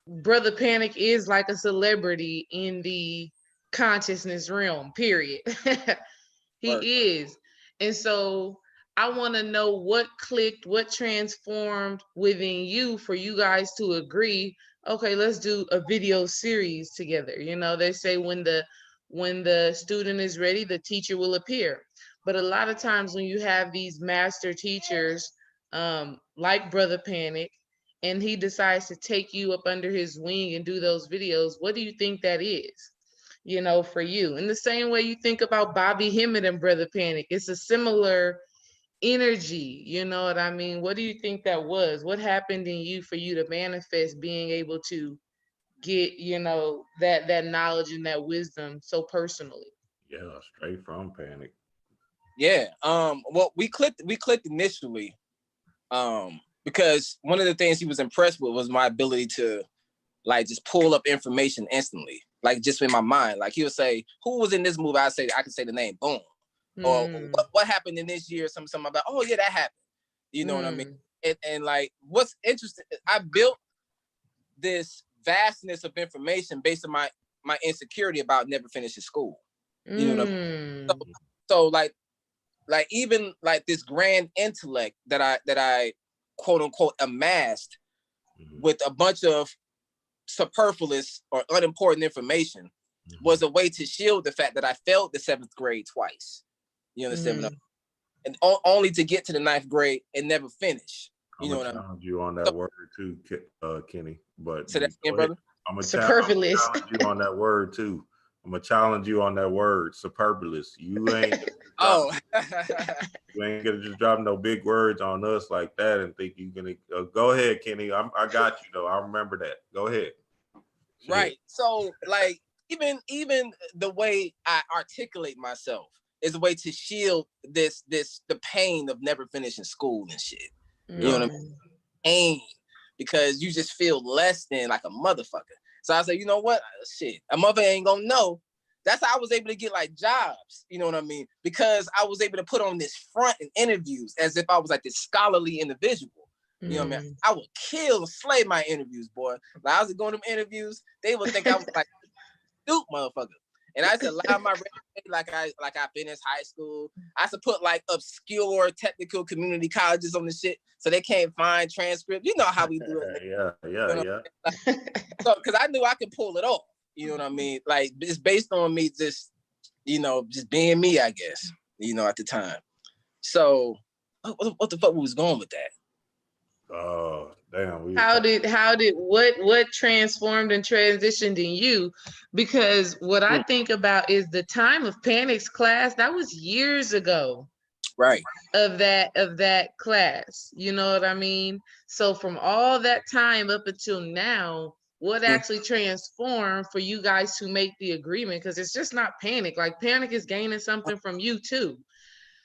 Brother Panic is like a celebrity in the consciousness realm, period. Word. He is. And so I want to know what clicked, what transformed within you for you guys to agree, okay, let's do a video series together. You know, they say when the student is ready, the teacher will appear. But a lot of times when you have these master teachers, like Brother Panic, and he decides to take you up under his wing and do those videos, what do you think that is? You know, for you. In the same way you think about Bobby Hemmett and Brother Panic, it's a similar energy. You know what I mean? What do you think that was? What happened in you for you to manifest being able to get, you know, that knowledge and that wisdom so personally? yeah, straight from Panic. Yeah. Well, we clicked initially. Because one of the things he was impressed with was my ability to like just pull up information instantly, like just in my mind. Like he would say, "Who was in this movie?" I could say the name, boom. Or what happened in this year? Something about, oh yeah, that happened. You know what I mean? And like, what's interesting? I built this vastness of information based on my insecurity about never finishing school. You know what I mean? So like even like this grand intellect that I quote unquote amassed with a bunch of superfluous or unimportant information was a way to shield the fact that I failed the 7th grade twice. You understand? And only to get to the 9th grade and never finish. You know what I mean? Challenge you on that word too, Kenny. But say that again, brother. I'm gonna challenge you on that word too. I'm gonna challenge you on that word, superfluous. You ain't you ain't gonna just drop no big words on us like that and think you're gonna go ahead, Kenny. I got you though. I remember that. Go ahead. Right. So like even the way I articulate myself is a way to shield the pain of never finishing school and shit. You know what I mean? Pain, because you just feel less than like a motherfucker. So I say, you know what? Shit, a mother ain't gonna know. That's how I was able to get like jobs, you know what I mean? Because I was able to put on this front in interviews as if I was like this scholarly individual. You know what I mean? I would kill and slay my interviews, boy. Like I was going to them interviews, they would think I was like stupid motherfucker. And I used to lie my resume like I finished high school. I used to put like obscure technical community colleges on the shit so they can't find transcripts. You know how we do it. Yeah. So because I knew I could pull it off. You know what I mean? Like it's based on me just, you know, just being me, I guess, you know, at the time. So what the fuck was going with that? Oh, damn. How did what transformed and transitioned in you? Because what I think about is the time of Panic's class, that was years ago. Right. Of that class. You know what I mean? So from all that time up until now, what actually transformed for you guys to make the agreement? Because it's just not Panic. Like Panic is gaining something from you too.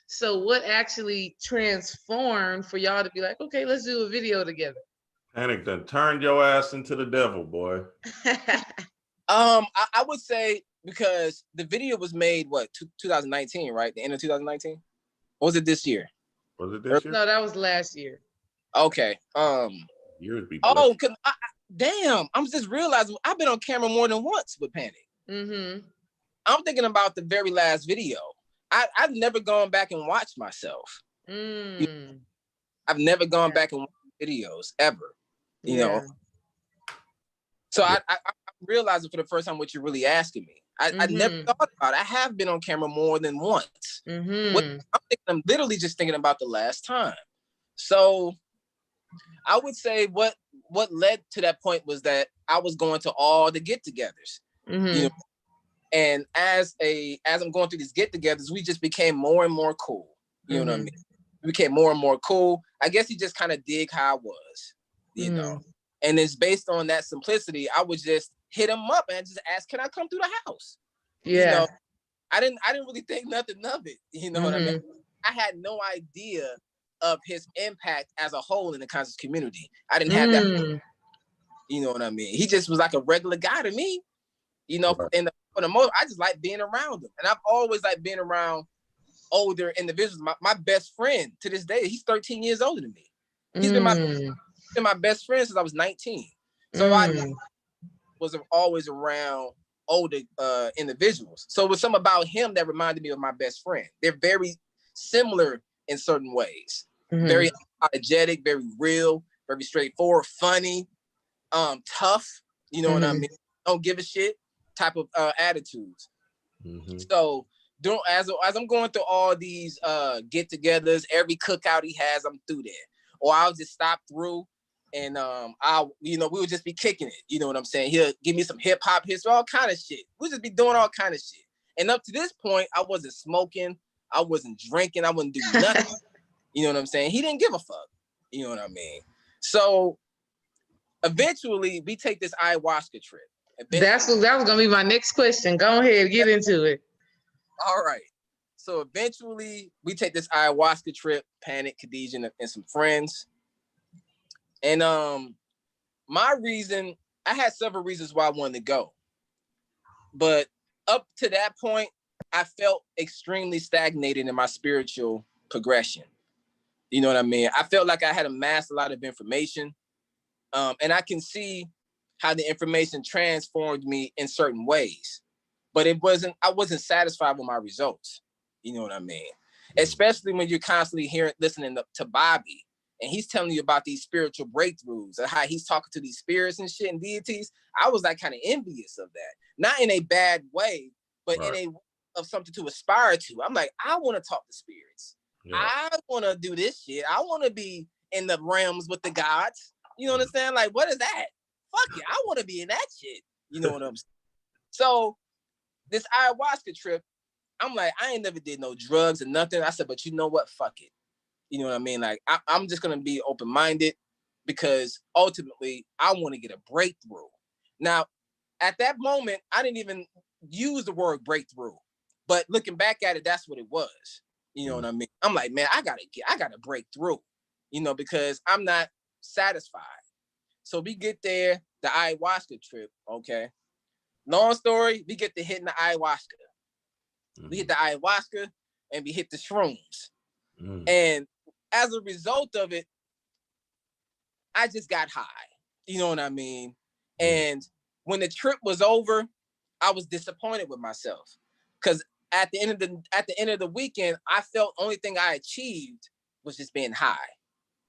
So what actually transformed for y'all to be like, okay, let's do a video together? Panic done turned your ass into the devil, boy. I would say because the video was made 2019, right? The end of 2019? Or was it this year? Was it this year? No, that was last year. Okay. Years be oh, damn! I'm just realizing I've been on camera more than once with Panic. I'm thinking about the very last video. I've never gone back and watched myself. I've never gone back and watched videos ever. You know. So I realizing for the first time what you're really asking me. I never thought about it. I have been on camera more than once. I'm literally just thinking about the last time. So I would say what led to that point was that I was going to all the get-togethers. You know, and as I'm going through these get-togethers, we just became more and more cool. You know what I mean? We became more and more cool. I guess he just kind of dig how I was, you know. And it's based on that simplicity. I would just hit him up and just ask, "Can I come through the house?" You know, I didn't really think nothing of it. You know what I mean? I had no idea of his impact as a whole in the conscious community. I didn't have that. You know what I mean? He just was like a regular guy to me. You know, Right. for the most, I just like being around him. And I've always like being around older individuals. My best friend to this day, he's 13 years older than me. He's been my best friend since I was 19. So I was always around older individuals. So it was something about him that reminded me of my best friend. They're very similar in certain ways. Very apologetic, very real, very straightforward, funny, tough, you know what I mean? Don't give a shit type of attitudes. So as I'm going through all these get-togethers, every cookout he has, I'm through there. Or I'll just stop through and we would just be kicking it. You know what I'm saying? He'll give me some hip-hop history, all kind of shit. We'll just be doing all kind of shit. And up to this point, I wasn't smoking, I wasn't drinking, I wouldn't do nothing. You know what I'm saying? He didn't give a fuck. You know what I mean? So eventually we take this ayahuasca trip. That was gonna be my next question. Go ahead, get into it. All right. So eventually we take this ayahuasca trip, Panic, Khadijah, and some friends. And my reason, I had several reasons why I wanted to go. But up to that point, I felt extremely stagnated in my spiritual progression. You know what I mean? I felt like I had amassed a lot of information. And I can see how the information transformed me in certain ways. But I wasn't satisfied with my results. You know what I mean? Especially when you're constantly listening to Bobby, and he's telling you about these spiritual breakthroughs and how he's talking to these spirits and shit and deities. I was like kind of envious of that. Not in a bad way, but in a of something to aspire to. I'm like, I want to talk to spirits. Yeah. I want to do this shit. I want to be in the realms with the gods. You know what I'm saying? Like, what is that? Fuck it. I want to be in that shit. You know what I'm saying? So this ayahuasca trip, I'm like, I ain't never did no drugs or nothing. I said, but you know what? Fuck it. You know what I mean? Like, I'm just going to be open-minded because ultimately I want to get a breakthrough. Now, at that moment, I didn't even use the word breakthrough, but looking back at it, that's what it was. You know what I mean? I'm like, man, I gotta break through, you know, because I'm not satisfied. So we get there, the ayahuasca trip, okay? Long story, we get to hitting the ayahuasca. We hit the ayahuasca and we hit the shrooms. And as a result of it, I just got high. You know what I mean? And when the trip was over, I was disappointed with myself. Because at the end of the weekend, I felt only thing I achieved was just being high.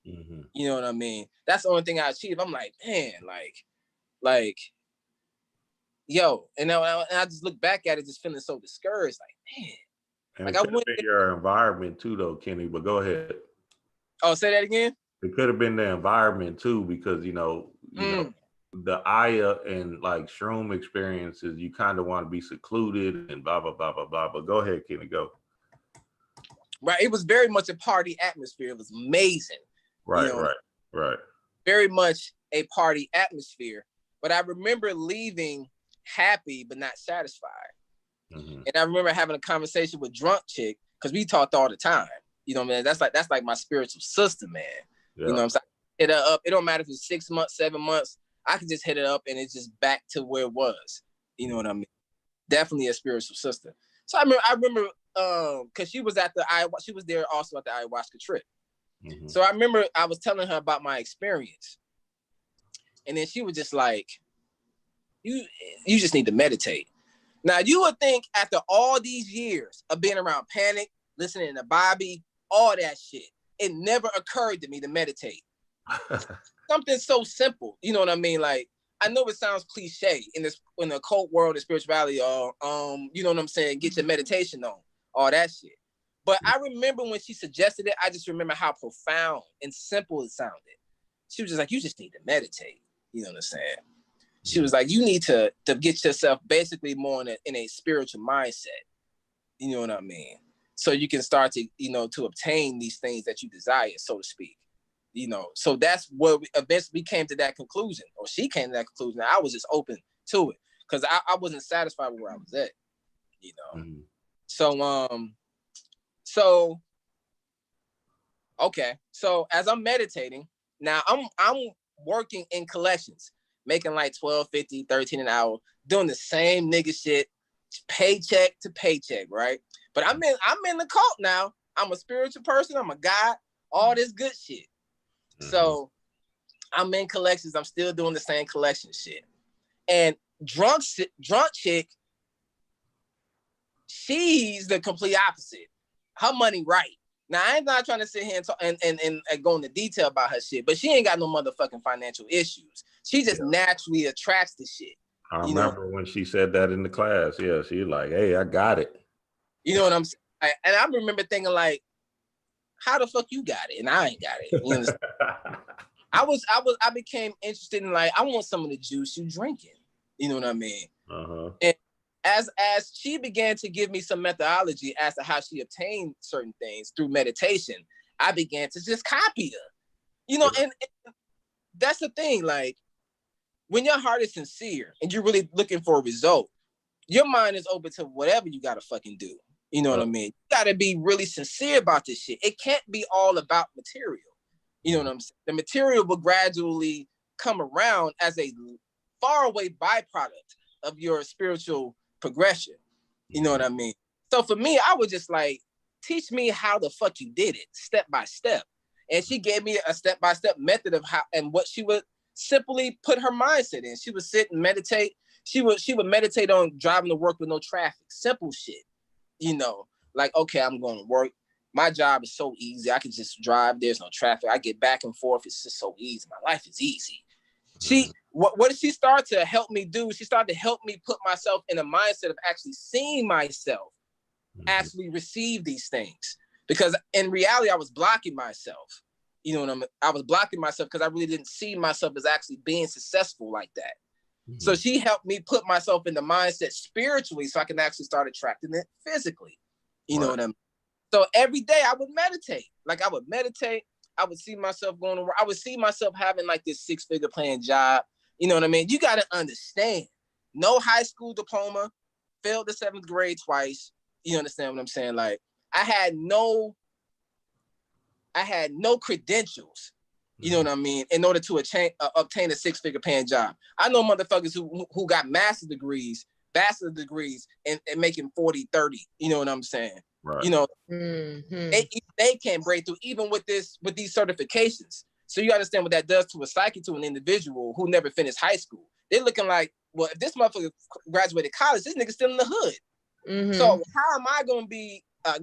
You know what I mean? That's the only thing I achieved. I'm like, man, like, yo, and I just look back at it, just feeling so discouraged. Like, man. And like, it could have been your environment too, though, Kenny. But go ahead. Oh, say that again. It could have been the environment too, because you know, the Aya and like shroom experiences, you kind of want to be secluded and blah blah blah blah blah. But go ahead, Kenny, go. Right, it was very much a party atmosphere. It was amazing. Right, you know, right. Very much a party atmosphere. But I remember leaving happy but not satisfied. And I remember having a conversation with Drunk Chick because we talked all the time. You know, man, that's like my spiritual sister, man. Yeah. You know what I'm saying? Hit her up. It don't matter if it's 6 months, 7 months. I could just hit it up and it's just back to where it was. You know what I mean? Definitely a spiritual sister. So I remember because she was there also at the ayahuasca trip. So I remember I was telling her about my experience. And then she was just like, you just need to meditate. Now, you would think after all these years of being around Panic, listening to Bobby, all that shit, it never occurred to me to meditate. Something so simple, you know what I mean? Like, I know it sounds cliche in the occult world of spirituality, you know what I'm saying? Get your meditation on, all that shit. But I remember when she suggested it, I just remember how profound and simple it sounded. She was just like, you just need to meditate. You know what I'm saying? She was like, you need to get yourself basically more in a spiritual mindset. You know what I mean? So you can start to, you know, to obtain these things that you desire, so to speak. You know, so that's where we came to that conclusion, or she came to that conclusion. I was just open to it because I wasn't satisfied with where I was at, you know. So okay. So as I'm meditating, now I'm working in collections. making like 12.50, 13 an hour, doing the same nigga shit, paycheck to paycheck, right? But I'm in the cult now. I'm a spiritual person. I'm a God. All this good shit. So I'm in collections. I'm still doing the same collection shit. And drunk chick, she's the complete opposite. Her money right. Now, I ain't not trying to sit here and talk and go into detail about her shit, but she ain't got no motherfucking financial issues. She just naturally attracts the shit. I remember when she said that in the class. Yeah, she like, hey, I got it. You know what I'm saying? And I remember thinking like, how the fuck you got it? And I ain't got it. You understand? I became interested in like, I want some of the juice you drinking. You know what I mean? And as she began to give me some methodology as to how she obtained certain things through meditation, I began to just copy her. You know, and that's the thing. Like, when your heart is sincere and you're really looking for a result, your mind is open to whatever you gotta fucking do. You know what I mean? You gotta be really sincere about this shit. It can't be all about material. You know what I'm saying? The material will gradually come around as a faraway byproduct of your spiritual progression. You know what I mean? So for me, I was just like, teach me how the fuck you did it, step by step. And she gave me a step-by-step method of how and what she would simply put her mindset in. She would sit and meditate. She would meditate on driving to work with no traffic. Simple shit. You know, like, okay, I'm going to work. My job is so easy. I can just drive. There's no traffic. I get back and forth. It's just so easy. My life is easy. What did she start to help me do? She started to help me put myself in a mindset of actually seeing myself actually receive these things. Because in reality, I was blocking myself. You know what I mean? I was blocking myself because I really didn't see myself as actually being successful like that. So she helped me put myself in the mindset spiritually so I can actually start attracting it physically. You know what I mean? So every day I would meditate. Like I would meditate. I would see myself going to work. I would see myself having like this 6-figure paying job. You know what I mean? You got to understand. No high school diploma, failed the 7th grade twice. You understand what I'm saying? Like I had no credentials. You know what I mean? In order to obtain a 6-figure paying job. I know motherfuckers who got master's degrees, and making 40, 30. You know what I'm saying? Right. You know, they can't break through even with these certifications. So you understand what that does to a psyche, to an individual who never finished high school. They're looking like, well, if this motherfucker graduated college, this nigga's still in the hood. So how am I going to be a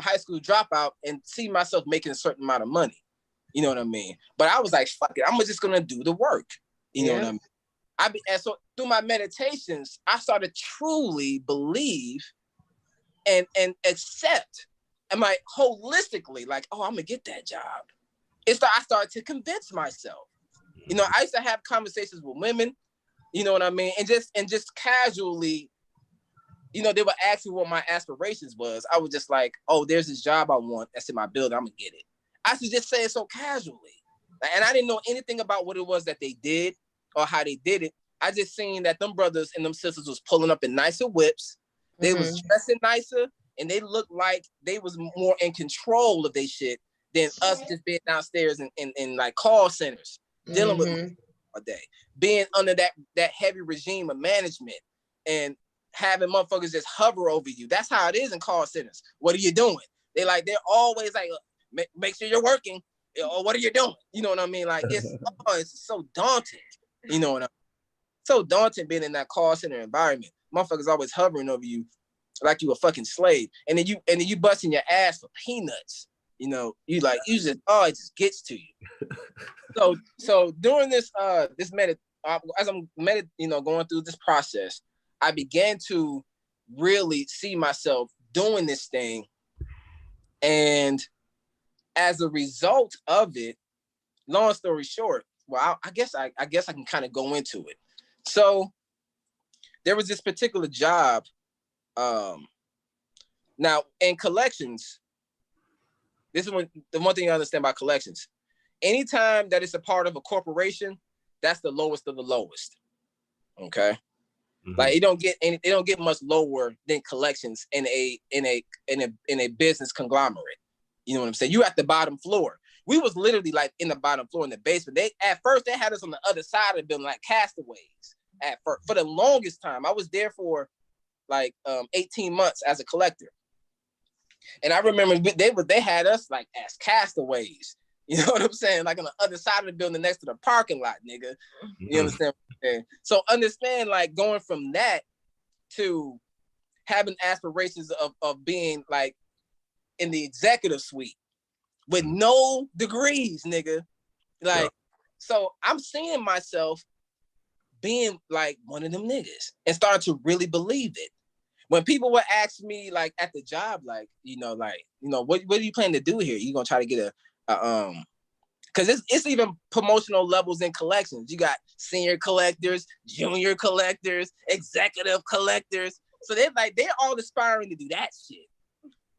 high school dropout and see myself making a certain amount of money? You know what I mean? But I was like, fuck it, I'm just gonna do the work. You know what I mean? And so through my meditations, I started truly believe and accept, and like holistically, like, oh, I'm gonna get that job. I started to convince myself. You know, I used to have conversations with women, you know what I mean? And just casually, you know, they would ask me what my aspirations was. I was just like, oh, there's this job I want that's in my building, I'm gonna get it. I should just say it so casually. And I didn't know anything about what it was that they did or how they did it. I just seen that them brothers and them sisters was pulling up in nicer whips. They was dressing nicer, and they looked like they was more in control of their shit than us just being downstairs in like call centers, dealing with all day, being under that heavy regime of management and having motherfuckers just hover over you. That's how it is in call centers. What are you doing? They're always like, make sure you're working, or what are you doing? You know what I mean? Like it's so daunting. You know what I mean? So daunting being in that call center environment. Motherfuckers always hovering over you like you a fucking slave, and then you busting your ass for peanuts. You know, it just gets to you. So during this as I'm going through this process, I began to really see myself doing this thing, and as a result of it, long story short, well, I guess I can kind of go into it. So there was this particular job. Now in collections, this is the one thing you understand about collections. Anytime that it's a part of a corporation, that's the lowest of the lowest. Okay. Like it don't get much lower than collections in a business conglomerate. You know what I'm saying? You at the bottom floor. We was literally like in the bottom floor in the basement. At first they had us on the other side of the building like castaways. At first, for the longest time, I was there for like 18 months as a collector, and I remember they had us like as castaways. You know what I'm saying? Like on the other side of the building, next to the parking lot, nigga. You understand what I'm saying? So understand, like going from that to having aspirations of being like in the executive suite with no degrees, nigga. Like, so I'm seeing myself being like one of them niggas and starting to really believe it. When people would ask me like at the job, like, what are you planning to do here? You gonna try to get because it's even promotional levels in collections. You got senior collectors, junior collectors, executive collectors. So they're all aspiring to do that shit,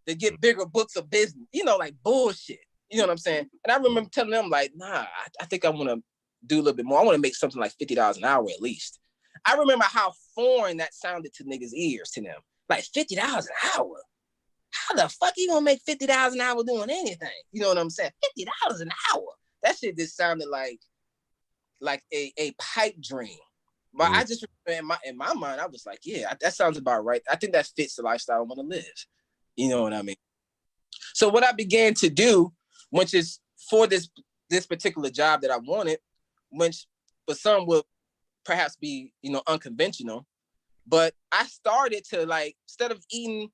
to get bigger books of business, like bullshit. You know what I'm saying? And I remember telling them like, nah, I think I want to do a little bit more. I want to make something like $50 an hour at least. I remember how foreign that sounded to niggas' ears, to them. Like $50 an hour? How the fuck you gonna make $50 an hour doing anything? You know what I'm saying? $50 an hour. That shit just sounded like a pipe dream. But I just remember in my mind, I was like, yeah, that sounds about right. I think that fits the lifestyle I want to live. You know what I mean? So what I began to do, which is for this particular job that I wanted, which for some would perhaps be, unconventional, but I started to like, instead of eating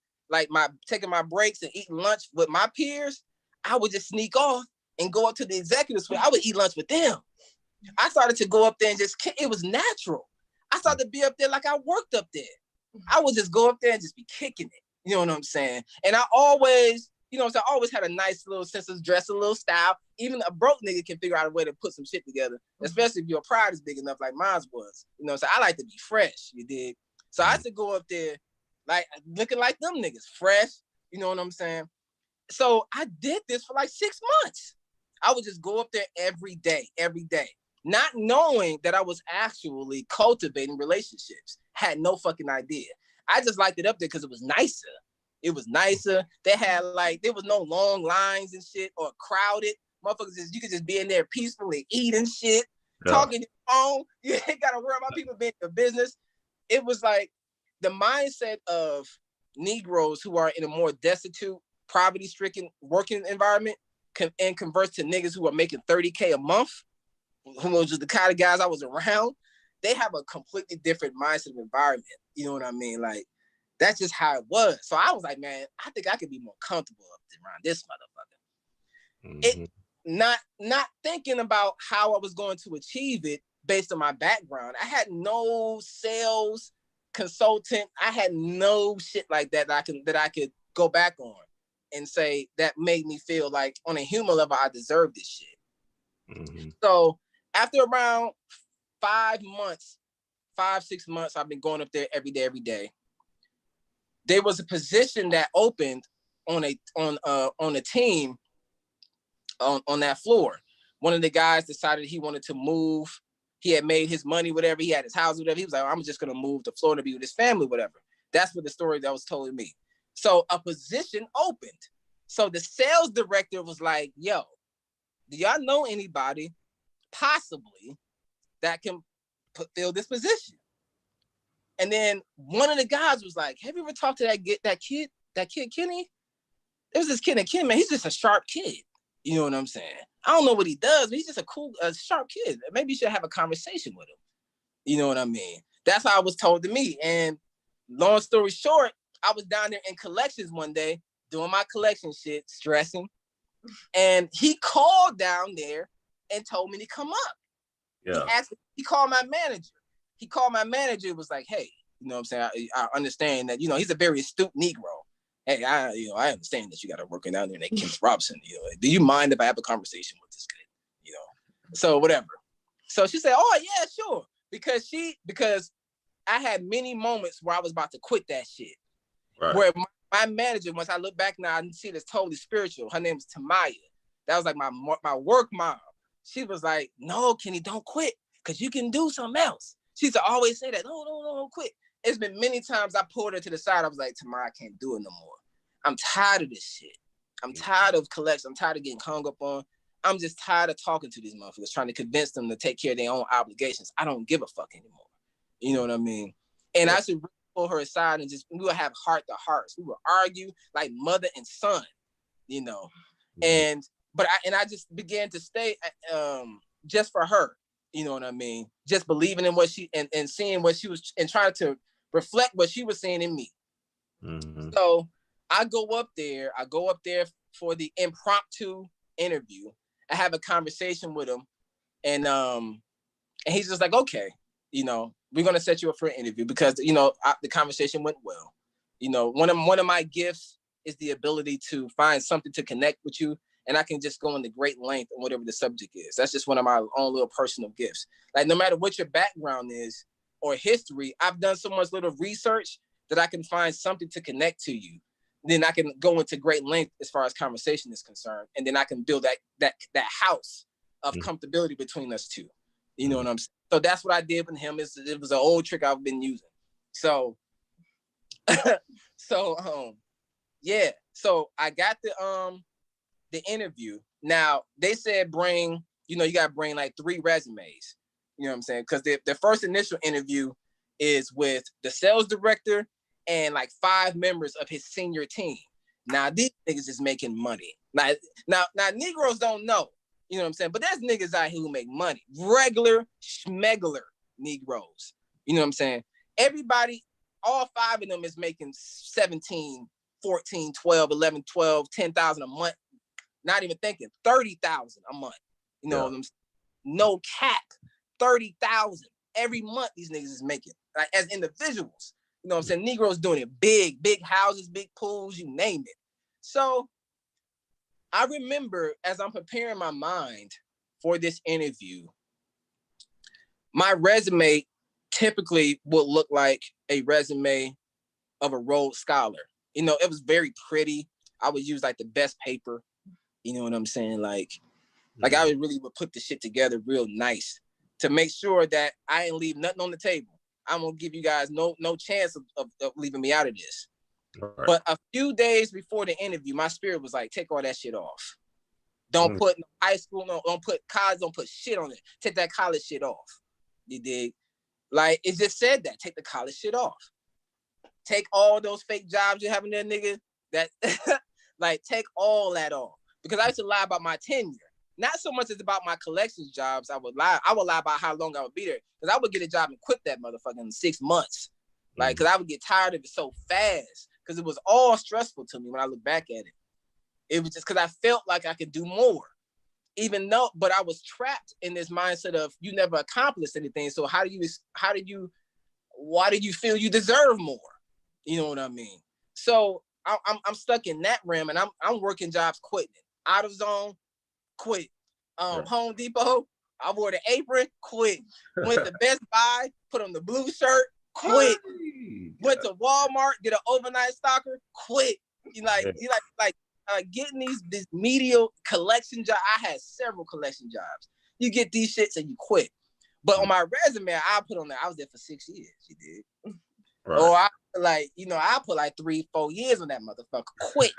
taking my breaks and eating lunch with my peers, I would just sneak off and go up to the executive suite. I would eat lunch with them. I started to go up there and it was natural. I started to be up there like I worked up there. I would just go up there and just be kicking it. You know what I'm saying? And I always, I always had a nice little sense of dress, a little style. Even a broke nigga can figure out a way to put some shit together, especially if your pride is big enough like mine was. So I like to be fresh, you dig? So I used to go up there like looking like them niggas, fresh, you know what I'm saying? So I did this for like 6 months. I would just go up there every day, not knowing that I was actually cultivating relationships. Had no fucking idea. I just liked it up there because it was nicer. It was nicer. They had there was no long lines and shit or crowded. Motherfuckers, you could just be in there peacefully eating shit, talking on your phone. You ain't got to worry about people being in your business. It was like the mindset of Negroes who are in a more destitute, poverty-stricken working environment and converts to niggas who are making $30K a month, who was just the kind of guys I was around. They have a completely different mindset of environment. You know what I mean? Like, that's just how it was. So I was like, man, I think I could be more comfortable up around this motherfucker. It not thinking about how I was going to achieve it based on my background. I had no sales consultant. I had no shit like that that I could go back on and say that made me feel like on a human level I deserve this shit. So after around 5 months, 5-6 months, I've been going up there every day. There was a position that opened on a team on that floor. One of the guys decided he wanted to move. He had made his money, whatever. He had his house, whatever. He was like, I'm just going to move to Florida to be with his family, whatever. That's what the story that was told me. So a position opened. So the sales director was like, yo, do y'all know anybody possibly that can fill this position? And then one of the guys was like, have you ever talked to that kid Kenny? There was this kid named Kenny, man. He's just a sharp kid. You know what I'm saying? I don't know what he does, but he's just a sharp kid. Maybe you should have a conversation with him. You know what I mean? That's how it was told to me. And long story short, I was down there in collections one day doing my collection shit, stressing. And he called down there and told me to come up. Yeah. He called my manager. Was like, hey, you know what I'm saying? I understand that, he's a very astute Negro. Hey, I understand that you got to work down there in Kent Robinson. Do you mind if I have a conversation with this kid? So whatever. So she said, oh yeah, sure. Because I had many moments where I was about to quit that shit. Right. Where my manager, once I look back now, I see this totally spiritual. Her name was Tamaya. That was like my work mom. She was like, no, Kenny, don't quit, because you can do something else. She used to always say that, no, don't quit. It's been many times I pulled her to the side. I was like, Tamara, I can't do it no more. I'm tired of this shit. I'm tired of collection. I'm tired of getting hung up on. I'm just tired of talking to these motherfuckers, trying to convince them to take care of their own obligations. I don't give a fuck anymore. You know what I mean? And I should pull her aside and we would have heart to hearts. We would argue like mother and son, you know. And I just began to stay just for her, you know what I mean? Just believing in what she and seeing what she was and trying to reflect what she was seeing in me. Mm-hmm. So I go up there for the impromptu interview. I have a conversation with him, and he's just like, okay, you know, we're gonna set you up for an interview because you know the conversation went well. You know, one of my gifts is the ability to find something to connect with you, and I can just go into great length on whatever the subject is. That's just one of my own little personal gifts. Like no matter what your background is or history, I've done so much little research that I can find something to connect to you. Then I can go into great length as far as conversation is concerned, and then I can build that house of comfortability between us two. You know what I'm saying? So that's what I did with him. It was an old trick I've been using. So, yeah. So I got the interview. Now they said you gotta bring like 3 resumes. You know what I'm saying? Because the first initial interview is with the sales director and like 5 members of his senior team. Now these niggas is making money. Now Negroes don't know. You know what I'm saying? But there's niggas out here who make money. Regular schmegular Negroes. You know what I'm saying? Everybody, all 5 of them is making 17, 14, 12, 11, 12, 10,000 a month. Not even thinking 30,000 a month. You know what I'm saying? No cap. 30,000 every month these niggas is making. Like as individuals. You know what I'm saying? Negroes doing it big houses, big pools, you name it. So I remember as I'm preparing my mind for this interview, my resume typically would look like a resume of a Rhodes Scholar. You know, it was very pretty. I would use like the best paper. You know what I'm saying? Like I would put the shit together real nice to make sure that I ain't leave nothing on the table. I'm gonna give you guys no chance of leaving me out of this. Right. But a few days before the interview, my spirit was like, take all that shit off. Don't put high school, don't put college, don't put shit on it. Take that college shit off. You dig? Like, it just said that. Take the college shit off. Take all those fake jobs you have in there, nigga. That, like, take all that off. Because I used to lie about my tenure. Not so much as about my collections jobs. I would lie about how long I would be there. Because I would get a job and quit that motherfucker in 6 months. Like, because I would get tired of it so fast. Because it was all stressful to me when I look back at it. It was just because I felt like I could do more. But I was trapped in this mindset of you never accomplished anything. So why do you feel you deserve more? You know what I mean? So I'm stuck in that realm, and I'm working jobs, quitting it. Out of zone, quit. Home Depot, I wore the apron, quit. Went to Best Buy, put on the blue shirt, quit. Went to Walmart, get an overnight stalker, quit. You like getting this medial collection job. I had several collection jobs. You get these shits and you quit. But on my resume, I put on there, I was there for 6 years. You did. Right. Or I put like 3-4 years on that motherfucker. Quick.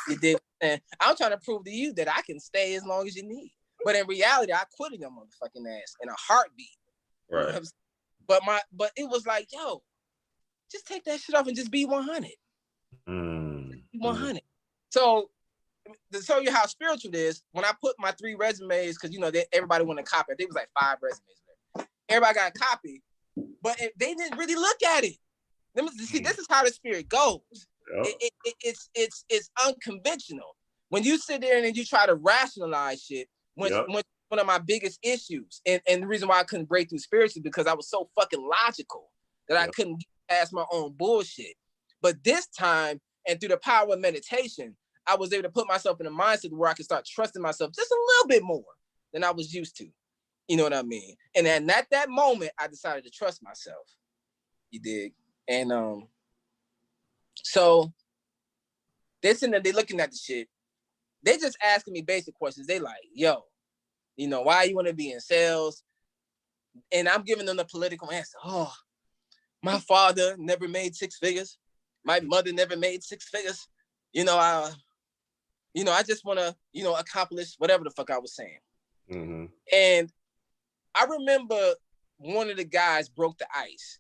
You did. And I'm trying to prove to you that I can stay as long as you need. But in reality, I quit in your motherfucking ass in a heartbeat. Right. You know but it was like, yo, just take that shit off and just be 100. 100. So to show you how spiritual it is, when I put my 3 resumes, because everybody wanted a copy. I think it was like 5 resumes there. Everybody got a copy, but they didn't really look at it. See, this is how the spirit goes. Yep. It's unconventional. When you sit there and you try to rationalize shit, when one of my biggest issues, and the reason why I couldn't break through spiritually, because I was so fucking logical that I couldn't get past my own bullshit. But this time, and through the power of meditation, I was able to put myself in a mindset where I could start trusting myself just a little bit more than I was used to. You know what I mean? And then at that moment, I decided to trust myself. You dig? And so they're sitting there, they're looking at the shit. They just asking me basic questions. They like, yo, why you want to be in sales? And I'm giving them the political answer. Oh, my father never made 6 figures. My mother never made 6 figures. You know, I just want to, you know, accomplish whatever the fuck I was saying. Mm-hmm. And I remember one of the guys broke the ice.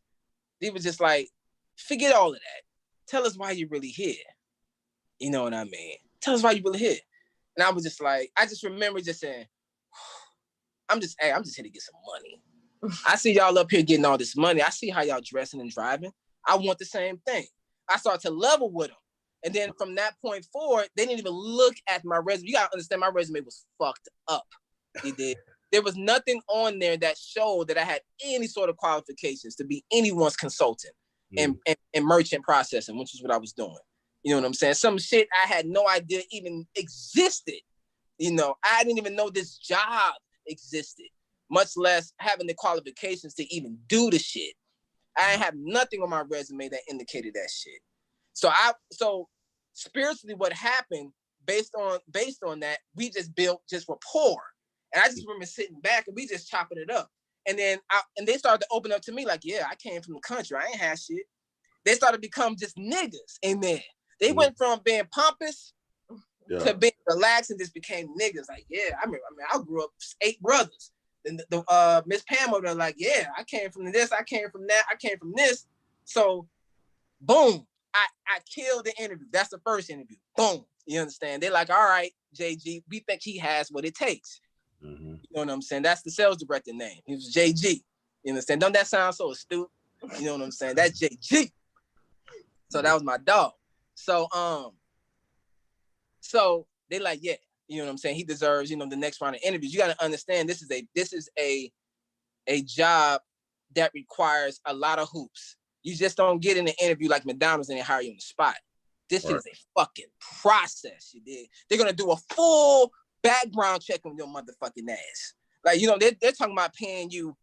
He was just like, forget all of that. Tell us why you're really here. You know what I mean? Tell us why you're really here. And I was just like, I just remember just saying, I'm just here to get some money. I see y'all up here getting all this money. I see how y'all dressing and driving. I want the same thing. I started to level with them. And then from that point forward, they didn't even look at my resume. You gotta understand, my resume was fucked up. It did. There was nothing on there that showed that I had any sort of qualifications to be anyone's consultant and merchant processing, which is what I was doing. You know what I'm saying? Some shit I had no idea even existed. You know, I didn't even know this job existed, much less having the qualifications to even do the shit. I didn't have nothing on my resume that indicated that shit. So spiritually, what happened based on that, we just built just rapport. And I just remember sitting back and we just chopping it up. And then they started to open up to me like, yeah, I came from the country. I ain't had shit. They started to become just niggas in there. They went from being pompous to being relaxed and just became niggas. Like, yeah, I mean, I grew up 8 brothers. And the Miss Pam over there, like, yeah, I came from this, I came from that, I came from this. So, boom, I killed the interview. That's the first interview. Boom. You understand? They're like, all right, JG, we think he has what it takes. Mm-hmm. You know what I'm saying? That's the sales director name. He was JG. You understand? Don't that sound so astute? You know what I'm saying? That's JG. So that was my dog. So they like, yeah, you know what I'm saying? He deserves, you know, the next round of interviews. You got to understand this is a job that requires a lot of hoops. You just don't get in the interview like McDonald's and they hire you on the spot. This shit is a fucking process, you dig? They're gonna do a full background check on your motherfucking ass. Like, you know, they're talking about paying you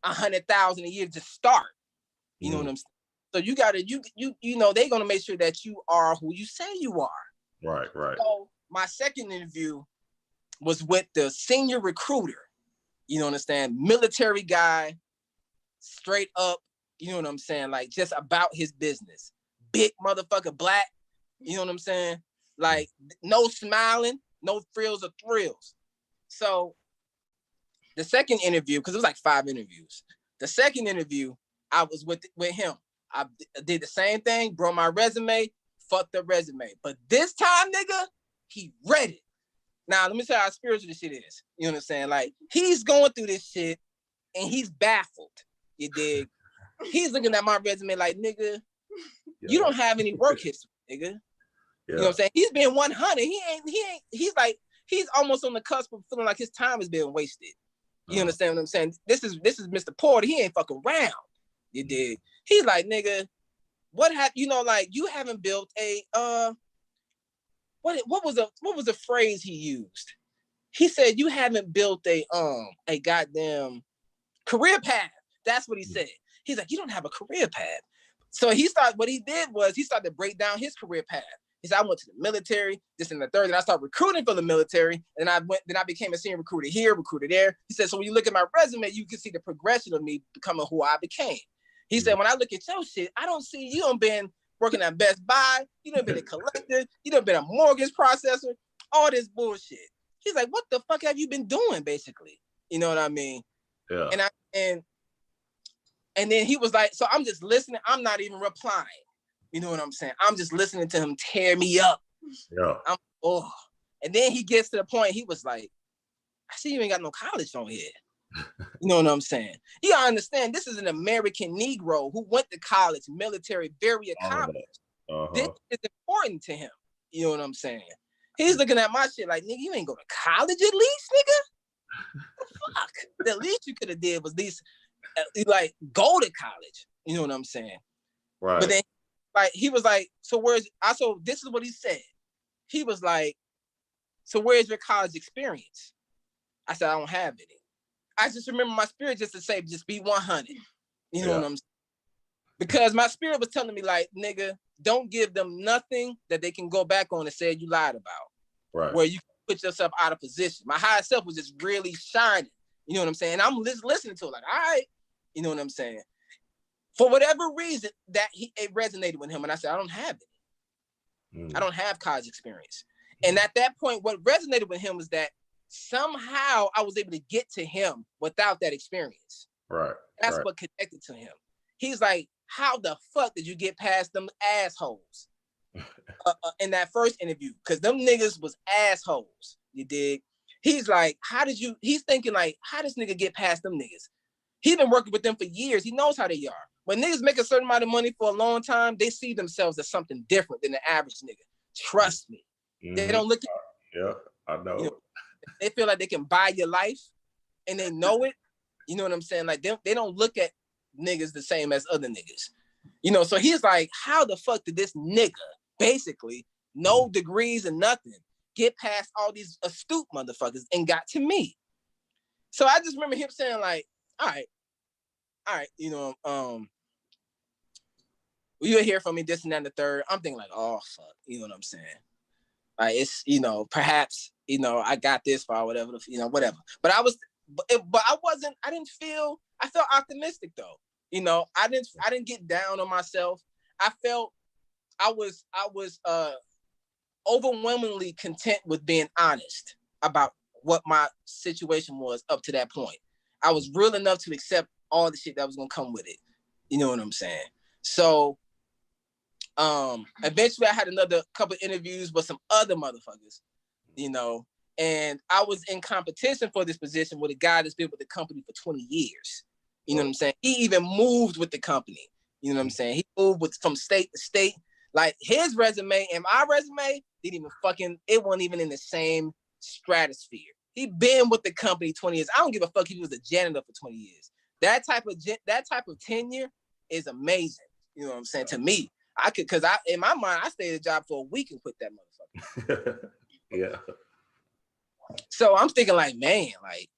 $100,000 a year to start. You know what I'm saying? So you gotta, you know, they're gonna make sure that you are who you say you are. Right. So my second interview was with the senior recruiter. You know what I'm saying? Military guy, straight up, you know what I'm saying? Like, just about his business. Big motherfucker, black, you know what I'm saying? Like, no smiling, no frills or thrills. So the second interview, because it was like 5 interviews. The second interview, I was with him. I did the same thing, brought my resume, fucked the resume. But this time, nigga, he read it. Now, let me tell you how spiritual this shit is. You know what I'm saying? Like, he's going through this shit and he's baffled. You dig? He's looking at my resume like, nigga, you don't have any work history, nigga. You know what I'm saying? He's been 100. He's almost on the cusp of feeling like his time is being wasted. You understand what I'm saying? This is Mr. Porter. He ain't fucking around. You dig? He's like, nigga, you haven't built a what was the phrase he used? He said you haven't built a goddamn career path. That's what he said. He's like, you don't have a career path. So what he did was he started to break down his career path. He said, I went to the military, this and the third, and I started recruiting for the military. And I became a senior recruiter here, recruiter there. He said, so when you look at my resume, you can see the progression of me becoming who I became. He said, when I look at your shit, I don't see you done been working at Best Buy, you done been a collector, you done been a mortgage processor, all this bullshit. He's like, what the fuck have you been doing, basically? You know what I mean? Yeah. And then he was like, so I'm just listening. I'm not even replying. You know what I'm saying? I'm just listening to him tear me up. Yeah. And then he gets to the point, he was like, I see you ain't got no college on here. You know what I'm saying? You gotta understand, this is an American Negro who went to college, military, very accomplished. This is important to him. You know what I'm saying? He's looking at my shit like, nigga, you ain't go to college at least, nigga? Fuck. The least you could have did was at least like go to college. You know what I'm saying? Right. But then like he was like, so this is what he said. He was like, so where's your college experience? I said, I don't have any. I just remember my spirit just to say, just be 100. You know what I'm saying? Because my spirit was telling me like, nigga, don't give them nothing that they can go back on and say you lied about. Right. Where you put yourself out of position. My higher self was just really shining. You know what I'm saying? And I'm listening to it like, all right. You know what I'm saying? For whatever reason, it resonated with him. And I said, I don't have it. I don't have college experience. And at that point, what resonated with him was that somehow I was able to get to him without that experience. Right. That's right. what connected to him. He's like, how the fuck did you get past them assholes in that first interview? Because them niggas was assholes. You dig? He's like, he's thinking like, how does nigga get past them niggas? He's been working with them for years. He knows how they are. When niggas make a certain amount of money for a long time, they see themselves as something different than the average nigga. Trust me. They don't look at yeah, I know. You know, they feel like they can buy your life and they know it. You know what I'm saying? Like they don't look at niggas the same as other niggas. You know, so he's like, how the fuck did this nigga, basically, no degrees and nothing, get past all these astute motherfuckers and got to me? So I just remember him saying like, all right, you know, you'll hear from me this and that and the third. I'm thinking like, oh fuck, you know what I'm saying? Like it's, you know, perhaps, you know, I got this for whatever, you know, whatever. But I felt optimistic though. You know, I didn't get down on myself. I felt I was overwhelmingly content with being honest about what my situation was up to that point. I was real enough to accept all the shit that was gonna come with it. You know what I'm saying? So eventually I had another couple interviews with some other motherfuckers, you know, and I was in competition for this position with a guy that's been with the company for 20 years. You know what I'm saying? He even moved with the company. You know what I'm saying? He moved from state to state. Like his resume and my resume it wasn't even in the same stratosphere. He been with the company 20 years. I don't give a fuck if he was a janitor for 20 years. That type of tenure is amazing. You know what I'm saying? To me, in my mind, I stayed at a job for a week and quit that motherfucker. Yeah. So I'm thinking like, man, like,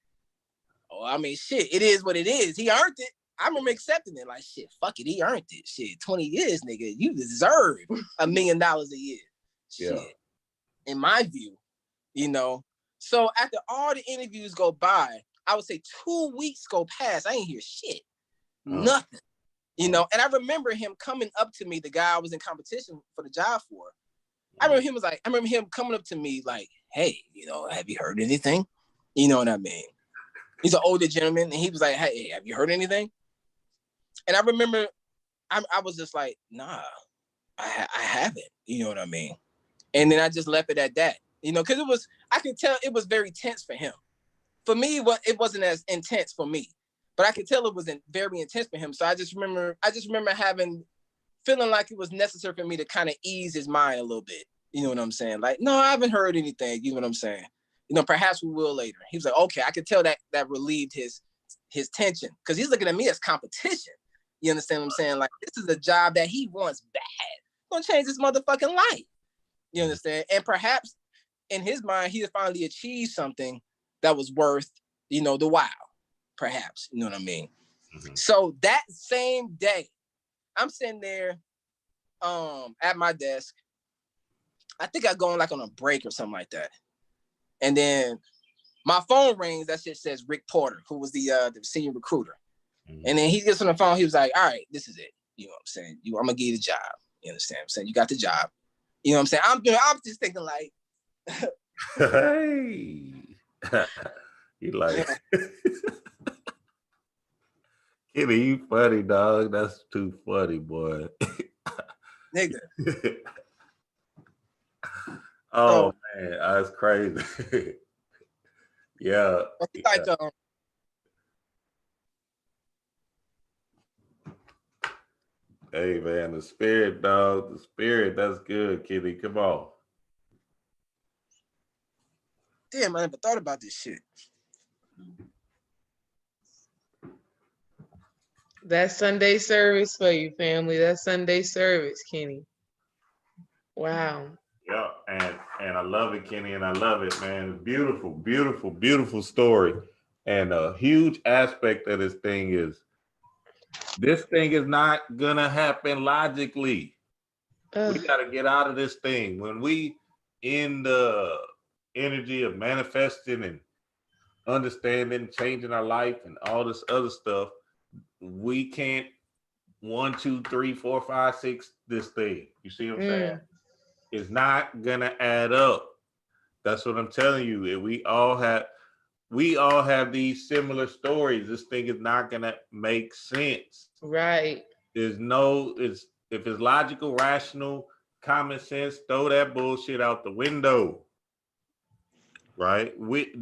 oh, I mean, shit, it is what it is. He earned it. I remember accepting it. Like, shit, fuck it, he earned it. Shit, 20 years, nigga, you deserve $1 million a year. Shit, Yeah. in my view, you know. So after all the interviews go by, I would say 2 weeks go past. I ain't hear shit, nothing. You know, and I remember him coming up to me, the guy I was in competition for the job for. I remember him coming up to me like, hey, you know, have you heard anything? You know what I mean? He's an older gentleman, and he was like, hey, have you heard anything? And I remember I was just like, nah, I haven't. You know what I mean? And then I just left it at that. You know, because I could tell it was very tense for him. For me, it wasn't as intense for me. But I could tell it was very intense for him. So I just remember feeling like it was necessary for me to kind of ease his mind a little bit. You know what I'm saying? Like, no, I haven't heard anything. You know what I'm saying? You know, perhaps we will later. He was like, okay, I could tell that relieved his tension because he's looking at me as competition. You understand what I'm saying? Like, this is a job that he wants bad. Gonna change his motherfucking life. You understand? And perhaps in his mind, he had finally achieved something that was worth, you know, the while. Perhaps, you know what I mean? Mm-hmm. So that same day, I'm sitting there at my desk. I think I go on like on a break or something like that. And then my phone rings. That shit says Rick Porter, who was the senior recruiter. Mm-hmm. And then he gets on the phone. He was like, all right, this is it. You know what I'm saying? I'm going to give you the job. You understand what I'm saying? You got the job. You know what I'm saying? I'm just thinking like. Hey. You like. Kitty, you funny, dog. That's too funny, boy. Nigga. Oh, man, that's crazy. Yeah. Like, hey, man, the spirit, dog. The spirit, that's good, Kitty. Come on. Damn, I never thought about this shit. That's Sunday service for you, family. That's Sunday service, Kenny. Wow. Yeah, and I love it, Kenny, and I love it, man. Beautiful, beautiful, beautiful story. And a huge aspect of this thing is not gonna happen logically. We gotta get out of this thing. When we in the energy of manifesting and understanding, changing our life and all this other stuff, we can't 1, 2, 3, 4, 5, 6 this thing. You see what I'm saying? It's not gonna add up. That's what I'm telling you. And we all have these similar stories. This thing is not gonna make sense. Right. If it's logical, rational, common sense, throw that bullshit out the window. Right?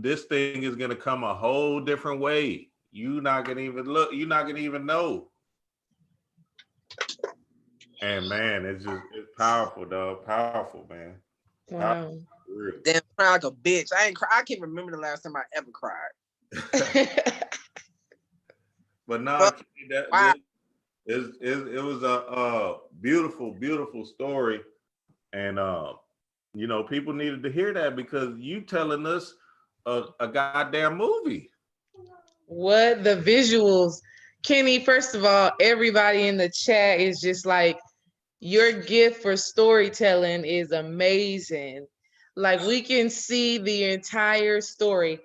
This thing is gonna come a whole different way. You're not gonna even look, you're not gonna even know. And man, it's powerful, dog. Powerful, man. Wow. Powerful. Damn, cry like a bitch. I can't remember the last time I ever cried. But no, But, wow. it was a beautiful, beautiful story. And you know, people needed to hear that because you telling us a goddamn movie. What the visuals, Kenny, first of all, everybody in the chat is just like, your gift for storytelling is amazing. Like, we can see the entire story.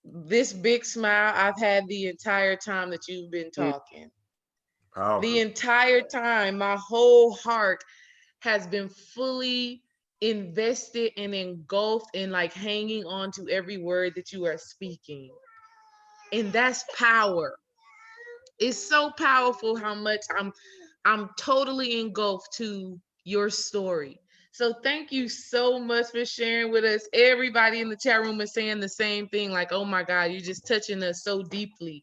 This big smile I've had the entire time that you've been talking. Powerful. The entire time, my whole heart has been fully invested and engulfed in like hanging on to every word that you are speaking. And that's power. It's so powerful how much I'm totally engulfed to your story. So thank you so much for sharing with us. Everybody in the chat room is saying the same thing, like, oh my God, you're just touching us so deeply.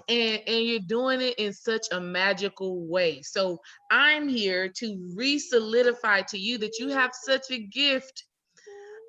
And you're doing it in such a magical way. So I'm here to re-solidify to you that you have such a gift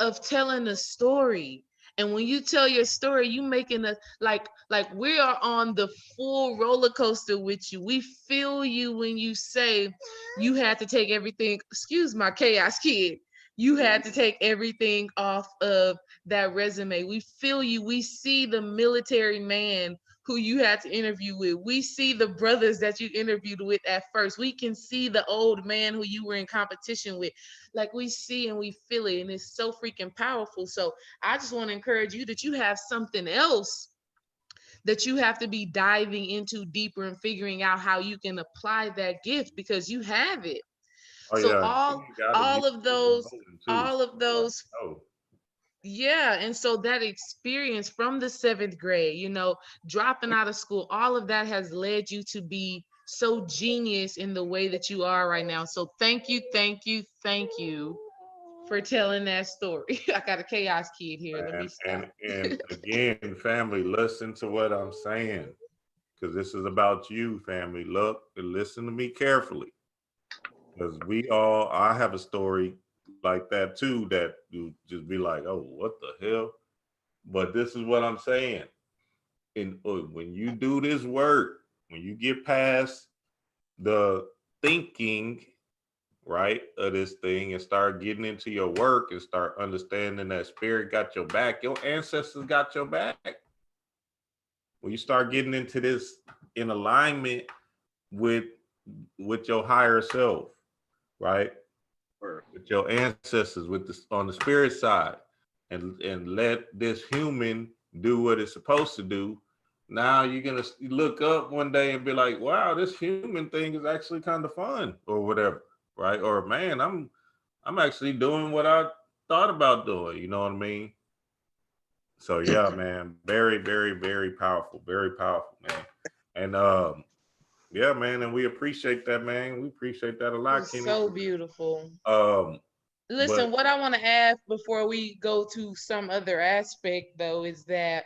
of telling a story. And when you tell your story, you making us like we are on the full roller coaster with you. We feel you when you say you had to take everything, excuse my chaos kid, you had to take everything off of that resume. We feel you. We see the military man who you had to interview with. We see the brothers that you interviewed with at first. We can see the old man who you were in competition with. Like, we see and we feel it, and it's so freaking powerful. So I just want to encourage you that you have something else that you have to be diving into deeper and figuring out how you can apply that gift, because you have it. Oh So yeah, all of those yeah, and so that experience from the 7th grade, you know, dropping out of school, all of that has led you to be so genius in the way that you are right now. So thank you, thank you, thank you for telling that story. I got a chaos kid here. Let me stop. And again, family, listen to what I'm saying, because this is about you, family. Look and listen to me carefully, because I have a story like that too, that you just be like, oh, what the hell? But this is what I'm saying. And when you do this work, when you get past the thinking, right, of this thing and start getting into your work and start understanding that spirit got your back, your ancestors got your back. When you start getting into this in alignment with your higher self, right? With your ancestors, on the spirit side, and let this human do what it's supposed to do. Now you're gonna look up one day and be like, wow, this human thing is actually kind of fun, or whatever, right? Or man, I'm actually doing what I thought about doing, you know what I mean? So yeah, man, very, very, very powerful, man. And yeah, man, and we appreciate that, man. We appreciate that a lot, Kenny. So beautiful. Um, Listen, what I want to add before we go to some other aspect, though, is that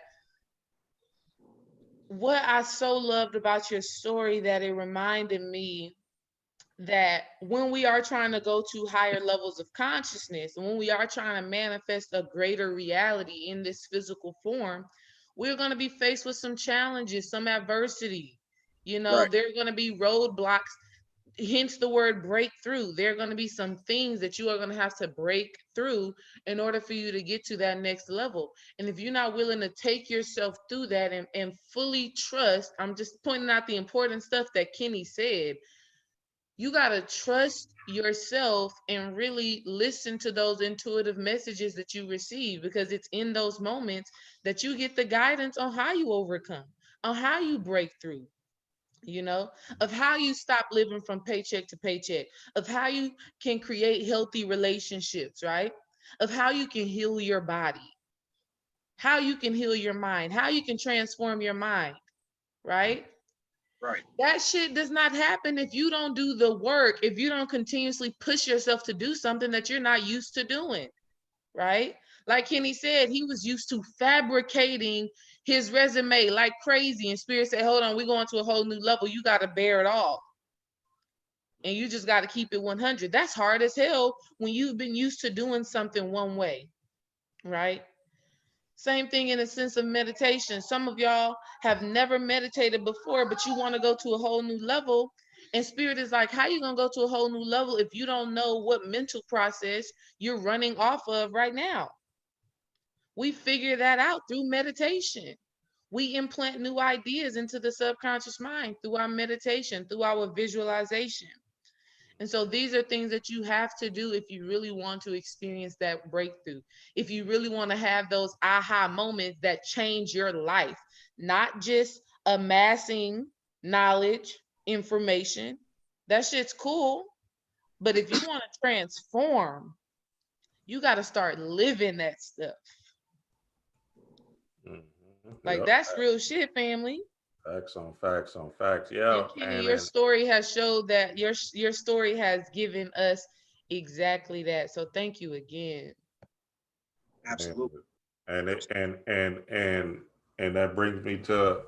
what I so loved about your story, that it reminded me that when we are trying to go to higher levels of consciousness, and when we are trying to manifest a greater reality in this physical form, we're going to be faced with some challenges, some adversity. You know, Right. there are going to be roadblocks, hence the word breakthrough. There are going to be some things that you are going to have to break through in order for you to get to that next level. And if you're not willing to take yourself through that and fully trust, I'm just pointing out the important stuff that Kenny said. You got to trust yourself and really listen to those intuitive messages that you receive, because it's in those moments that you get the guidance on how you overcome, on how you break through, you know, of how you stop living from paycheck to paycheck, of how you can create healthy relationships, right? of how you can heal your body, how you can heal your mind, how you can transform your mind, right? Right. That shit does not happen if you don't do the work, if you don't continuously push yourself to do something that you're not used to doing, right? Like Kenny said, he was used to fabricating his resume like crazy, and Spirit said, hold on, we're going to a whole new level. You got to bear it all. And you just got to keep it 100. That's hard as hell when you've been used to doing something one way, right? Same thing in a sense of meditation. Some of y'all have never meditated before, but you want to go to a whole new level. And Spirit is like, how you going to go to a whole new level if you don't know what mental process you're running off of right now? We figure that out through meditation. We implant new ideas into the subconscious mind through our meditation, through our visualization. And so these are things that you have to do if you really want to experience that breakthrough. If you really want to have those aha moments that change your life, not just amassing knowledge, information. That shit's cool. But if you want to transform, you got to start living that stuff. Like, that's real shit, family. Facts on facts on facts. Yeah, And Kenny, man. your story has showed that your story has given us exactly that. So thank you again. Absolutely. And that brings me to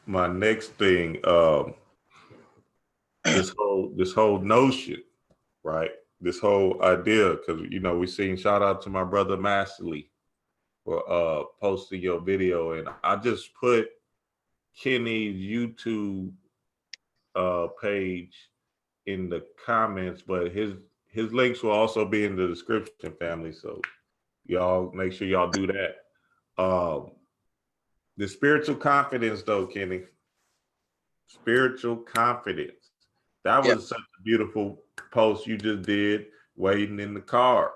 my next thing. This whole notion, right? This whole idea, because we seen, shout out to my brother Masterly for posting your video, and I just put Kenny's YouTube page in the comments, but his links will also be in the description, family. So y'all make sure y'all do that. The spiritual confidence, though, Kenny. Spiritual confidence. That was such a beautiful post you just did, waiting in the car.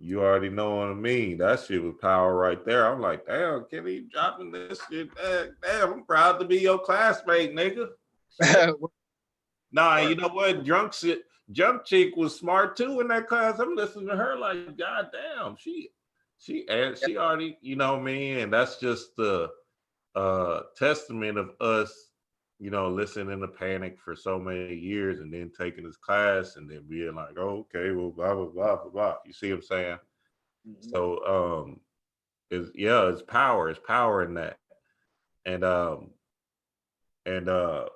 You already know what I mean. That shit was power right there. I'm like, damn, Kenny dropping this shit. Damn, I'm proud to be your classmate, nigga. Nah, you know what? Jump Chick was smart too in that class. I'm listening to her like, God damn, she already, you know what I mean? And that's just the testament of us, listening to Panic for so many years and then taking this class and then being like, oh, okay, well, blah, blah, blah, blah, blah. You see what I'm saying? Mm-hmm. So it's power. It's power in that. And the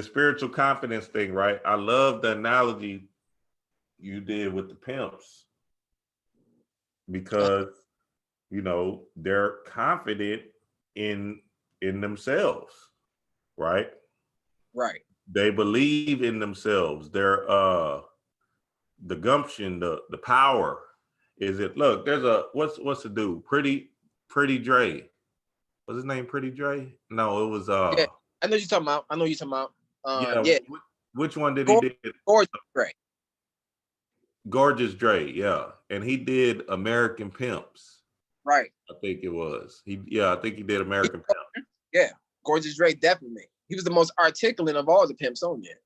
spiritual confidence thing, right? I love the analogy you did with the pimps because, they're confident in themselves, right? Right. They believe in themselves. They're the gumption, the power. Is it? Look, there's what's the dude? Pretty Dre. What's his name? Pretty Dre? No, it was Yeah, I know you're talking about. Yeah. Which one did he do? Gorgeous Dre. Gorgeous Dre, yeah. And he did American Pimps. Right. I think it was. I think he did American Pimps. Yeah. Gorgeous Dre, definitely. He was the most articulate of all the pimps on there.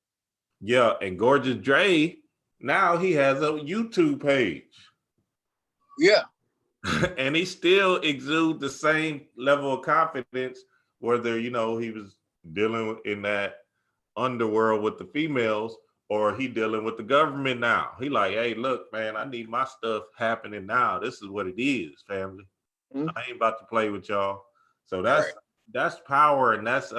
Yeah, and Gorgeous Dre, now he has a YouTube page. Yeah. And he still exudes the same level of confidence, whether, he was dealing in that underworld with the females or he dealing with the government now. He like, hey, look, man, I need my stuff happening now. This is what it is, family. Mm-hmm. I ain't about to play with y'all. So that's power, and that's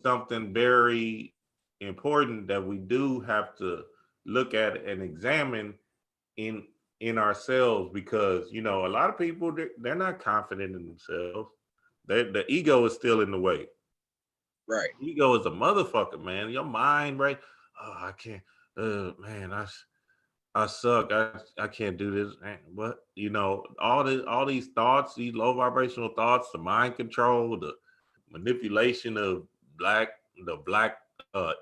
something very important that we do have to look at and examine in ourselves, because a lot of people, they're not confident in themselves. The ego is still in the way. Right. Ego is a motherfucker, man. Your mind, right? Oh, I can't. Man, I suck. I can't do this. Man, what? All these thoughts, these low vibrational thoughts, the mind control, the manipulation of the black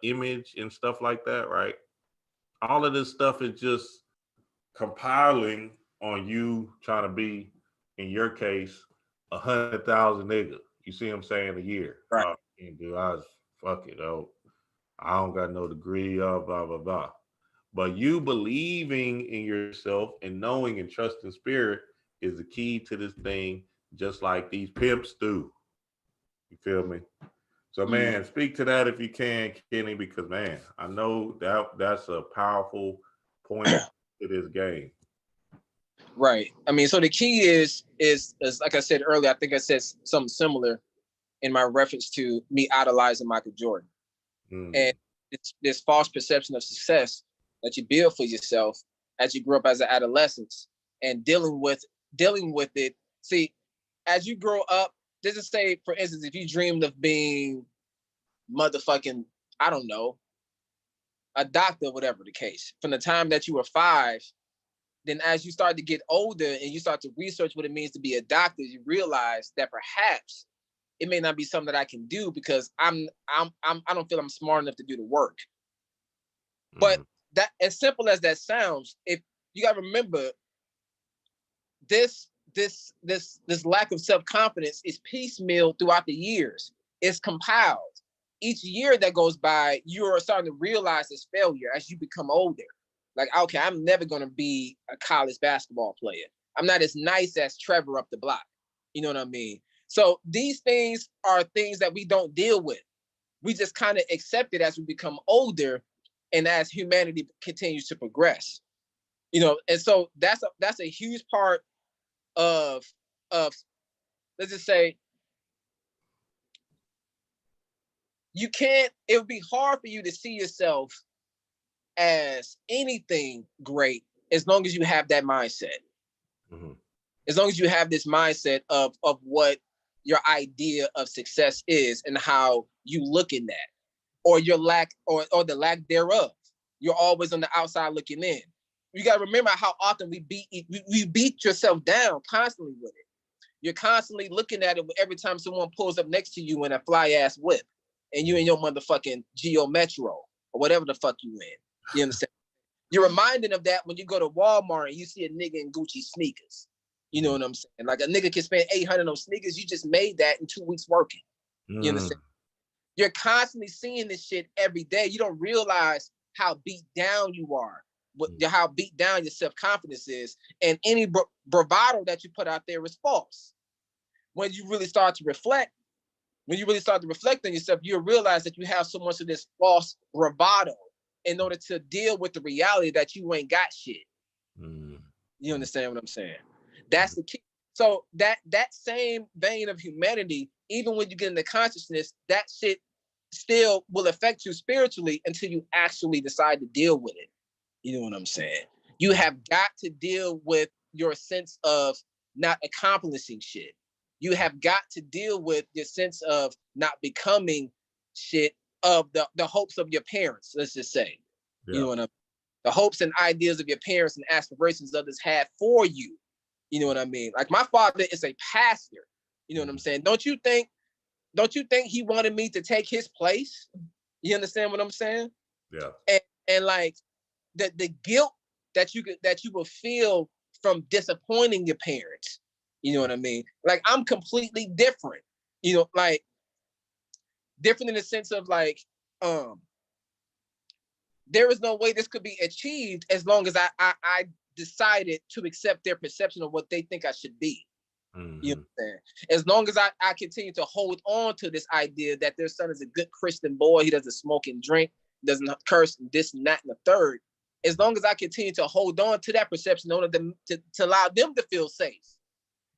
image and stuff like that, right? All of this stuff is just compiling on you trying to be, in your case, 100,000 niggas. You see what I'm saying? A year. Right. Fuck it. Oh, I don't got no degree, blah, blah, blah. But you believing in yourself and knowing and trusting spirit is the key to this thing, just like these pimps do. You feel me? So, man, speak to that if you can, Kenny, because, man, I know that's a powerful point to this game. Right. I mean, so the key is like I said earlier, I think I said something similar in my reference to me idolizing Michael Jordan. And it's this false perception of success that you build for yourself as you grow up as an adolescent and dealing with it. See, as you grow up, just say, for instance, if you dreamed of being motherfucking, I don't know, a doctor, whatever the case, from the time that you were 5, then as you start to get older and you start to research what it means to be a doctor, you realize that perhaps it may not be something that I can do because I don't feel I'm smart enough to do the work. But that, as simple as that sounds, if you got to remember, this lack of self-confidence is piecemeal throughout the years. It's compiled. Each year that goes by, you're starting to realize this failure as you become older. Like, okay, I'm never going to be a college basketball player. I'm not as nice as Trevor up the block. You know what I mean? So these things are things that we don't deal with. We just kind of accept it as we become older and as humanity continues to progress. You know, and so that's a huge part of let's just say, it would be hard for you to see yourself as anything great as long as you have that mindset. As long as you have this mindset of what your idea of success is and how you look in that, or your lack or the lack thereof. You're always on the outside looking in. You got to remember how often we beat yourself down constantly with it. You're constantly looking at it every time someone pulls up next to you in a fly ass whip and you in your motherfucking Geo Metro or whatever the fuck you in. You understand? You're reminded of that when you go to Walmart and you see a nigga in Gucci sneakers. You know what I'm saying? Like, a nigga can spend $800 on sneakers. You just made that in 2 weeks working. You understand? You're constantly seeing this shit every day. You don't realize how beat down you are, how beat down your self-confidence is. And any bravado that you put out there is false. When you really start to reflect, on yourself, you'll realize that you have so much of this false bravado in order to deal with the reality that you ain't got shit. You understand what I'm saying? That's the key. So that same vein of humanity, even when you get into consciousness, that shit still will affect you spiritually until you actually decide to deal with it. You know what I'm saying? You have got to deal with your sense of not accomplishing shit. You have got to deal with your sense of not becoming shit, of the hopes of your parents, let's just say. You know what I mean? The hopes and ideas of your parents and aspirations others had for you. You know what I mean? Like, my father is a pastor. You know what I'm saying? Don't you think he wanted me to take his place? You understand what I'm saying? Yeah. And like the guilt that you will feel from disappointing your parents. You know what I mean? Like, I'm completely different. You know, like, different in the sense of like, there is no way this could be achieved as long as I decided to accept their perception of what they think I should be. You understand? As long as I continue to hold on to this idea that their son is a good Christian boy, he doesn't smoke and drink, doesn't curse, and this and that and the third. As long as I continue to hold on to that perception in order to allow them to feel safe.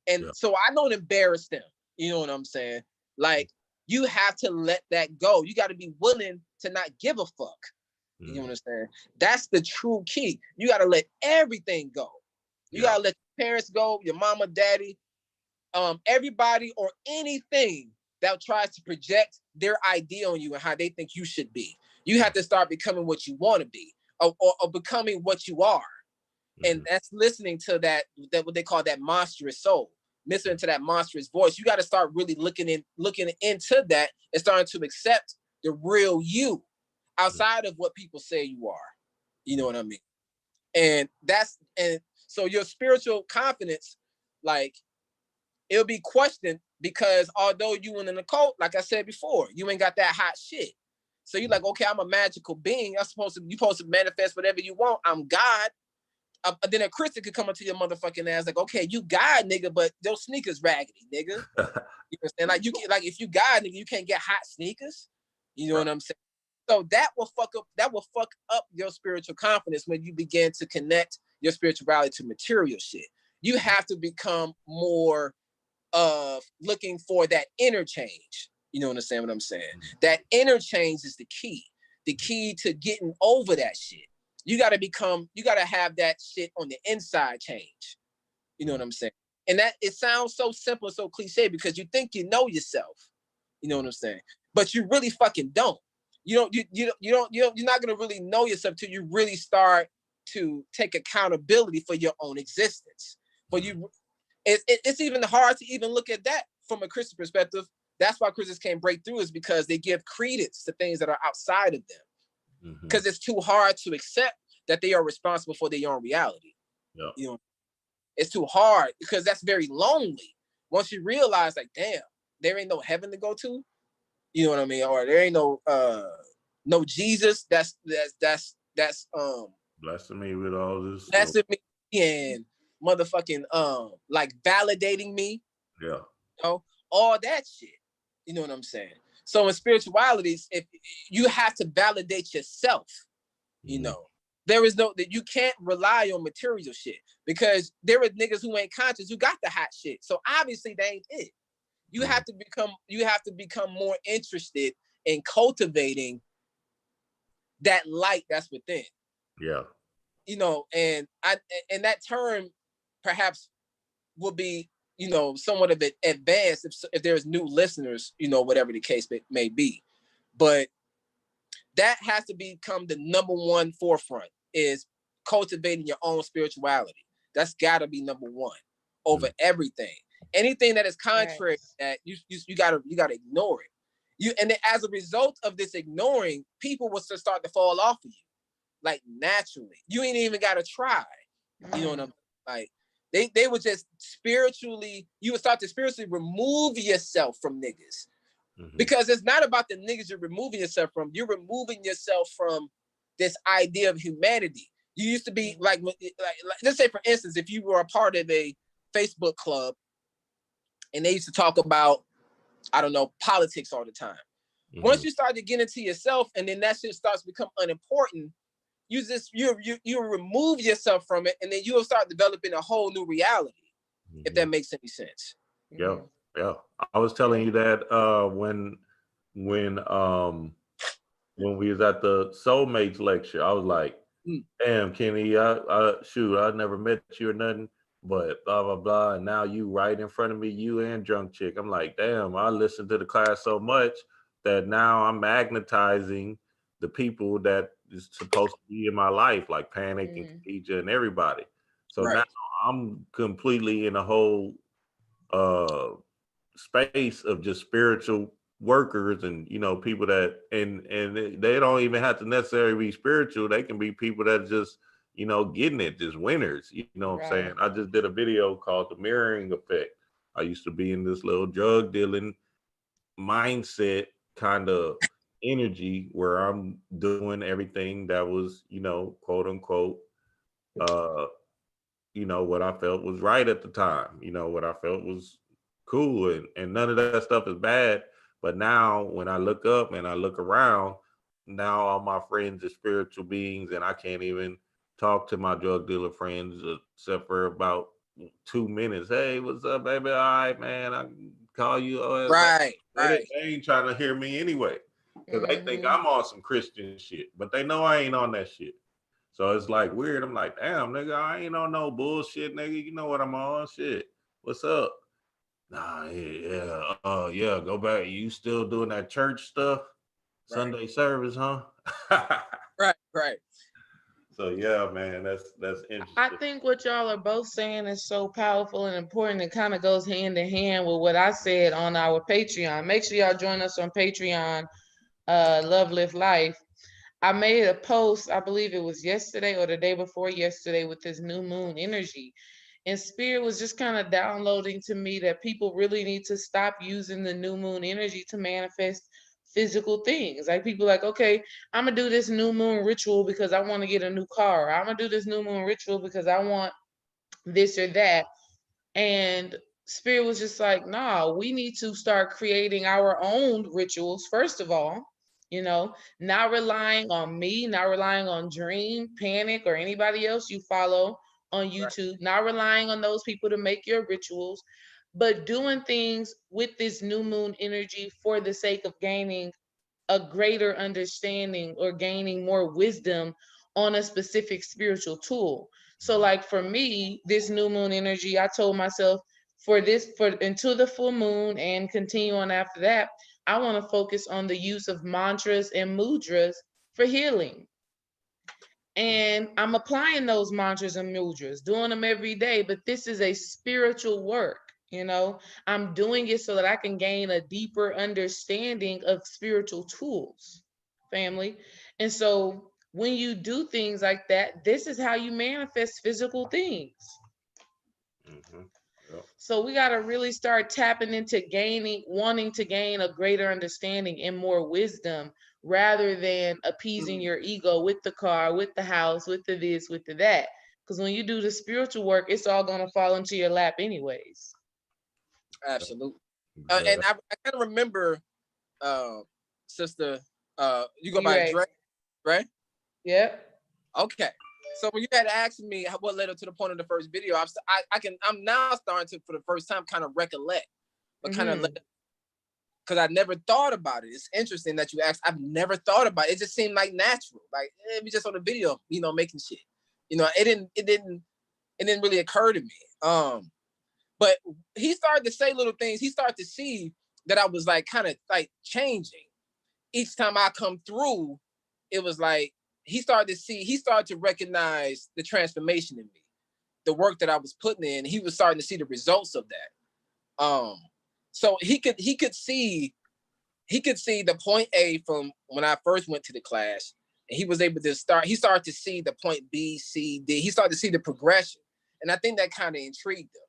And so I don't embarrass them. You know what I'm saying? Like, you have to let that go. You got to be willing to not give a fuck. You understand? That's the true key. You got to let everything go. You got to let your parents go, your mama, daddy, everybody or anything that tries to project their idea on you and how they think you should be. You have to start becoming what you want to be, or becoming what you are. And that's listening to that what they call that monstrous soul, listening to that monstrous voice. You got to start really looking into that and starting to accept the real you outside of what people say you are. You know what I mean? And so your spiritual confidence, like, it'll be questioned because although you in an occult, like I said before, you ain't got that hot shit. So you're like, okay, I'm a magical being. You're supposed to manifest whatever you want. I'm God. Then a Christian could come up to your motherfucking ass like, okay, you God, nigga, but those sneakers raggedy, nigga. You understand? Like, you can, like, if you God, nigga, you can't get hot sneakers. You know what I'm saying? So that will fuck up your spiritual confidence when you begin to connect your spirituality to material shit. You have to become more of looking for that interchange. You know what I'm saying? That interchange is the key to getting over that shit. You got to have that shit on the inside change. You know what I'm saying? And that, it sounds so simple, so cliche, because you think you know yourself. You know what I'm saying? But you really fucking don't. You're not gonna really know yourself till you really start to take accountability for your own existence. But it's even hard to even look at that from a Christian perspective. That's why Christians can't break through, is because they give credence to things that are outside of them. Because it's too hard to accept that they are responsible for their own reality. Yeah. You know, it's too hard because that's very lonely. Once you realize, like, damn, there ain't no heaven to go to. You know what I mean? Or there ain't no Jesus. That's blessing me with all this. Blessing me and motherfucking like validating me. Yeah. You know, all that shit. You know what I'm saying? So in spiritualities, if you have to validate yourself, you know, there is no, that you can't rely on material shit, because there are niggas who ain't conscious who got the hot shit. So obviously they ain't it. You have to become more interested in cultivating that light that's within. Yeah. You know, and that term perhaps will be, you know, somewhat of an advanced if there's new listeners, you know, whatever the case may be. But that has to become the number one forefront, is cultivating your own spirituality. That's got to be number one over everything. Anything that is contrary to that, you gotta ignore it. And then as a result of this ignoring, people will start to fall off of you, like naturally. You ain't even gotta try. You know what I'm like? They would just spiritually, you would start to spiritually remove yourself from niggas. Because it's not about the niggas you're removing yourself from. You're removing yourself from this idea of humanity. You used to be like let's say, for instance, if you were a part of a Facebook club and they used to talk about, I don't know, politics all the time. Once you start to get into yourself, and then that shit starts to become unimportant, you remove yourself from it, and then you'll start developing a whole new reality, if that makes any sense. Yeah. Yeah. I was telling you that when we was at the Soulmates lecture, I was like, damn, Kenny, I never met you or nothing, but blah, blah, blah. And now you right in front of me, you and Drunk Chick. I'm like, damn, I listened to the class so much that now I'm magnetizing the people that is supposed to be in my life, like Panic and Khadija and everybody. So now I'm completely in a whole space of just spiritual workers, and you know, people that and they don't even have to necessarily be spiritual. They can be people that just, you know, getting it, just winners. You know what I'm saying? I just did a video called The Mirroring Effect. I used to be in this little drug dealing mindset kind of energy where I'm doing everything that was, you know, quote unquote, you know, what I felt was right at the time, you know, what I felt was cool, and none of that stuff is bad. But now when I look up and I look around, now all my friends are spiritual beings, and I can't even talk to my drug dealer friends except for about 2 minutes. Hey, what's up, baby? All right, man, I call you. Right. They ain't trying to hear me anyway, because they think I'm on some Christian shit, but they know I ain't on that shit. So it's like weird. I'm like, damn, nigga, I ain't on no bullshit, nigga. You know what I'm on? Shit. What's up? Nah, yeah, go back. You still doing that church stuff? Sunday service, huh? Right. So yeah, man, that's interesting. I think what y'all are both saying is so powerful and important. It kind of goes hand in hand with what I said on our Patreon. Make sure y'all join us on Patreon, Love Live Life. I made a post, I believe it was yesterday or the day before yesterday, with this new moon energy. And Spirit was just kind of downloading to me that people really need to stop using the new moon energy to manifest physical things. Like people like, okay, I'm gonna do this new moon ritual because I want to get a new car. I'm gonna do this new moon ritual because I want this or that. And Spirit was just like, nah, we need to start creating our own rituals, first of all, not relying on me, not relying on Dream, Panic, or anybody else you follow on YouTube, not relying on those people to make your rituals, but doing things with this new moon energy for the sake of gaining a greater understanding or gaining more wisdom on a specific spiritual tool. So like for me, this new moon energy, I told myself for until the full moon and continue on after that, I want to focus on the use of mantras and mudras for healing. And I'm applying those mantras and mudras, doing them every day, but this is a spiritual work. I'm doing it so that I can gain a deeper understanding of spiritual tools, family. And so when you do things like that, this is how you manifest physical things. Mm-hmm. Yep. So we got to really start tapping into wanting to gain a greater understanding and more wisdom rather than appeasing your ego with the car, with the house, with the this, with the that. Because when you do the spiritual work, it's all going to fall into your lap anyways. Absolutely. Yeah. And I kind of remember, sister, you go by DRA. Dre, right? Yep. Okay. So when you had asked me what led up to the point of the first video, I'm now starting to, for the first time, kind of recollect, but kind of because I never thought about it. It's interesting that you asked. I've never thought about it. It just seemed like natural, like it was just on the video, making shit. It didn't really occur to me. But he started to say little things. He started to see that I was like kind of like changing. Each time I come through, it was like he started to recognize the transformation in me, the work that I was putting in. He was starting to see the results of that. So he could see the point A from when I first went to the class, and he was able to he started to see the point B, C, D. He started to see the progression. And I think that kind of intrigued him.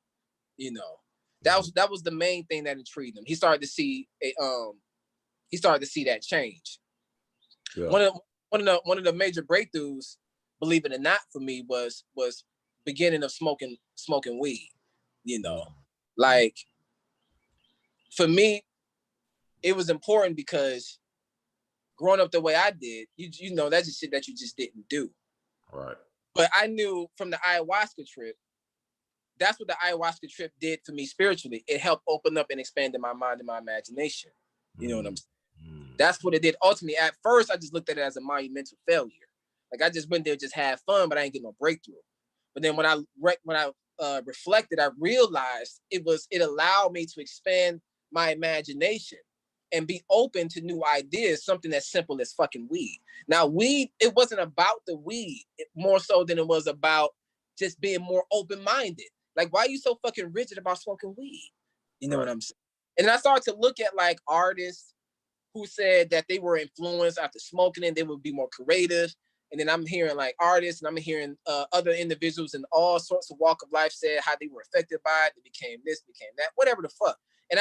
That was the main thing that intrigued him. He started to see that change. Yeah. One of the major breakthroughs, believe it or not, for me was beginning of smoking weed. Like for me, it was important because growing up the way I did, that's just shit that you just didn't do. Right. But I knew from the ayahuasca trip, that's what the ayahuasca trip did for me spiritually. It helped open up and expand my mind and my imagination. You know what I'm saying? That's what it did. Ultimately, at first, I just looked at it as a monumental failure. Like I just went there, just had fun, but I didn't get no breakthrough. But then when I reflected, I realized it allowed me to expand my imagination and be open to new ideas, something as simple as fucking weed. Now, weed, it wasn't about the weed more so than it was about just being more open-minded. Like, why are you so fucking rigid about smoking weed? You know what I'm saying? And then I started to look at like artists who said that they were influenced after smoking and they would be more creative. And then I'm hearing like artists and I'm hearing other individuals in all sorts of walk of life said how they were affected by it. They became this, became that, whatever the fuck. And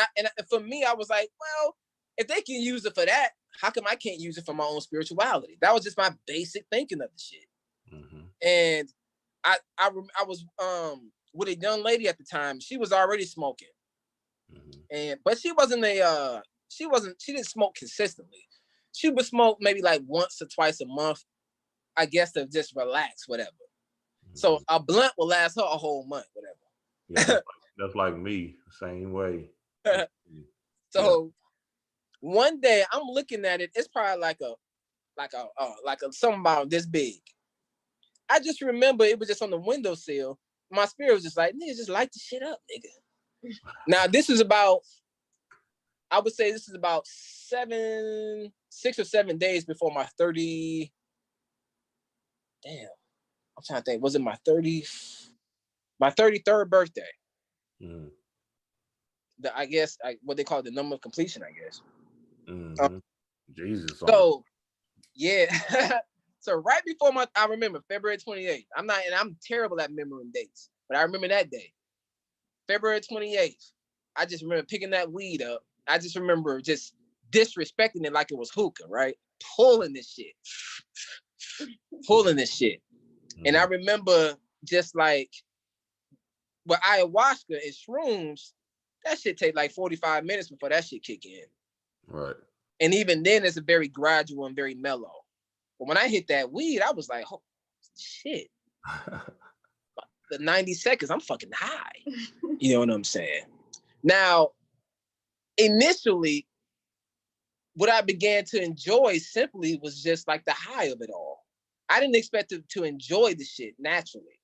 for me, I was like, well, if they can use it for that, how come I can't use it for my own spirituality? That was just my basic thinking of the shit. Mm-hmm. And I was with a young lady at the time. She was already smoking, but she didn't smoke consistently. She would smoke maybe like once or twice a month, I guess, to just relax, whatever. So a blunt will last her a whole month, whatever. Yeah, that's like me, same way. So one day I'm looking at it. It's probably like a something about this big. I just remember it was just on the windowsill. My spirit was just like, nigga, just light the shit up, nigga. Now this is about, I would say this is about 6 or 7 days before my 30. Damn, I'm trying to think. Was it my 33rd birthday? Mm. I guess what they call the number of completion, I guess. Mm-hmm. Jesus. So yeah. So right before I remember February 28th. I'm terrible at remembering dates, but I remember that day. February 28th. I just remember picking that weed up. I just remember just disrespecting it like it was hookah, right? Pulling this shit. And I remember just like with ayahuasca and shrooms, that shit take like 45 minutes before that shit kick in. Right. And even then, it's a very gradual and very mellow. But when I hit that weed, I was like, oh, shit. The 90 seconds, I'm fucking high. You know what I'm saying? Now, initially, what I began to enjoy simply was just like the high of it all. I didn't expect to enjoy the shit naturally,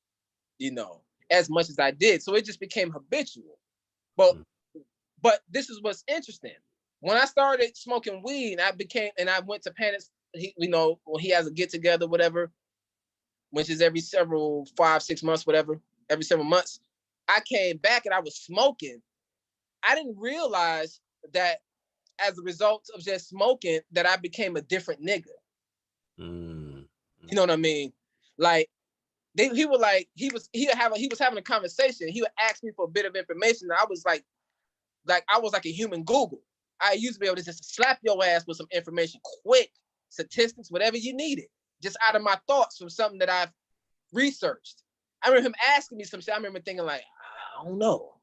you know, as much as I did. So it just became habitual. But this is what's interesting. When I started smoking weed, I went to Panics, you know, when he has a get together, whatever, which is every 5-6 months, whatever, every several months. I came back and I was smoking. I didn't realize that as a result of just smoking, that I became a different nigga. You know what I mean? Like he was having a conversation. He would ask me for a bit of information. And I was like I was like a human Google. I used to be able to just slap your ass with some information quick, statistics, whatever you needed, just out of my thoughts from something that I've researched. I remember him asking me some shit. I remember thinking like, I don't know,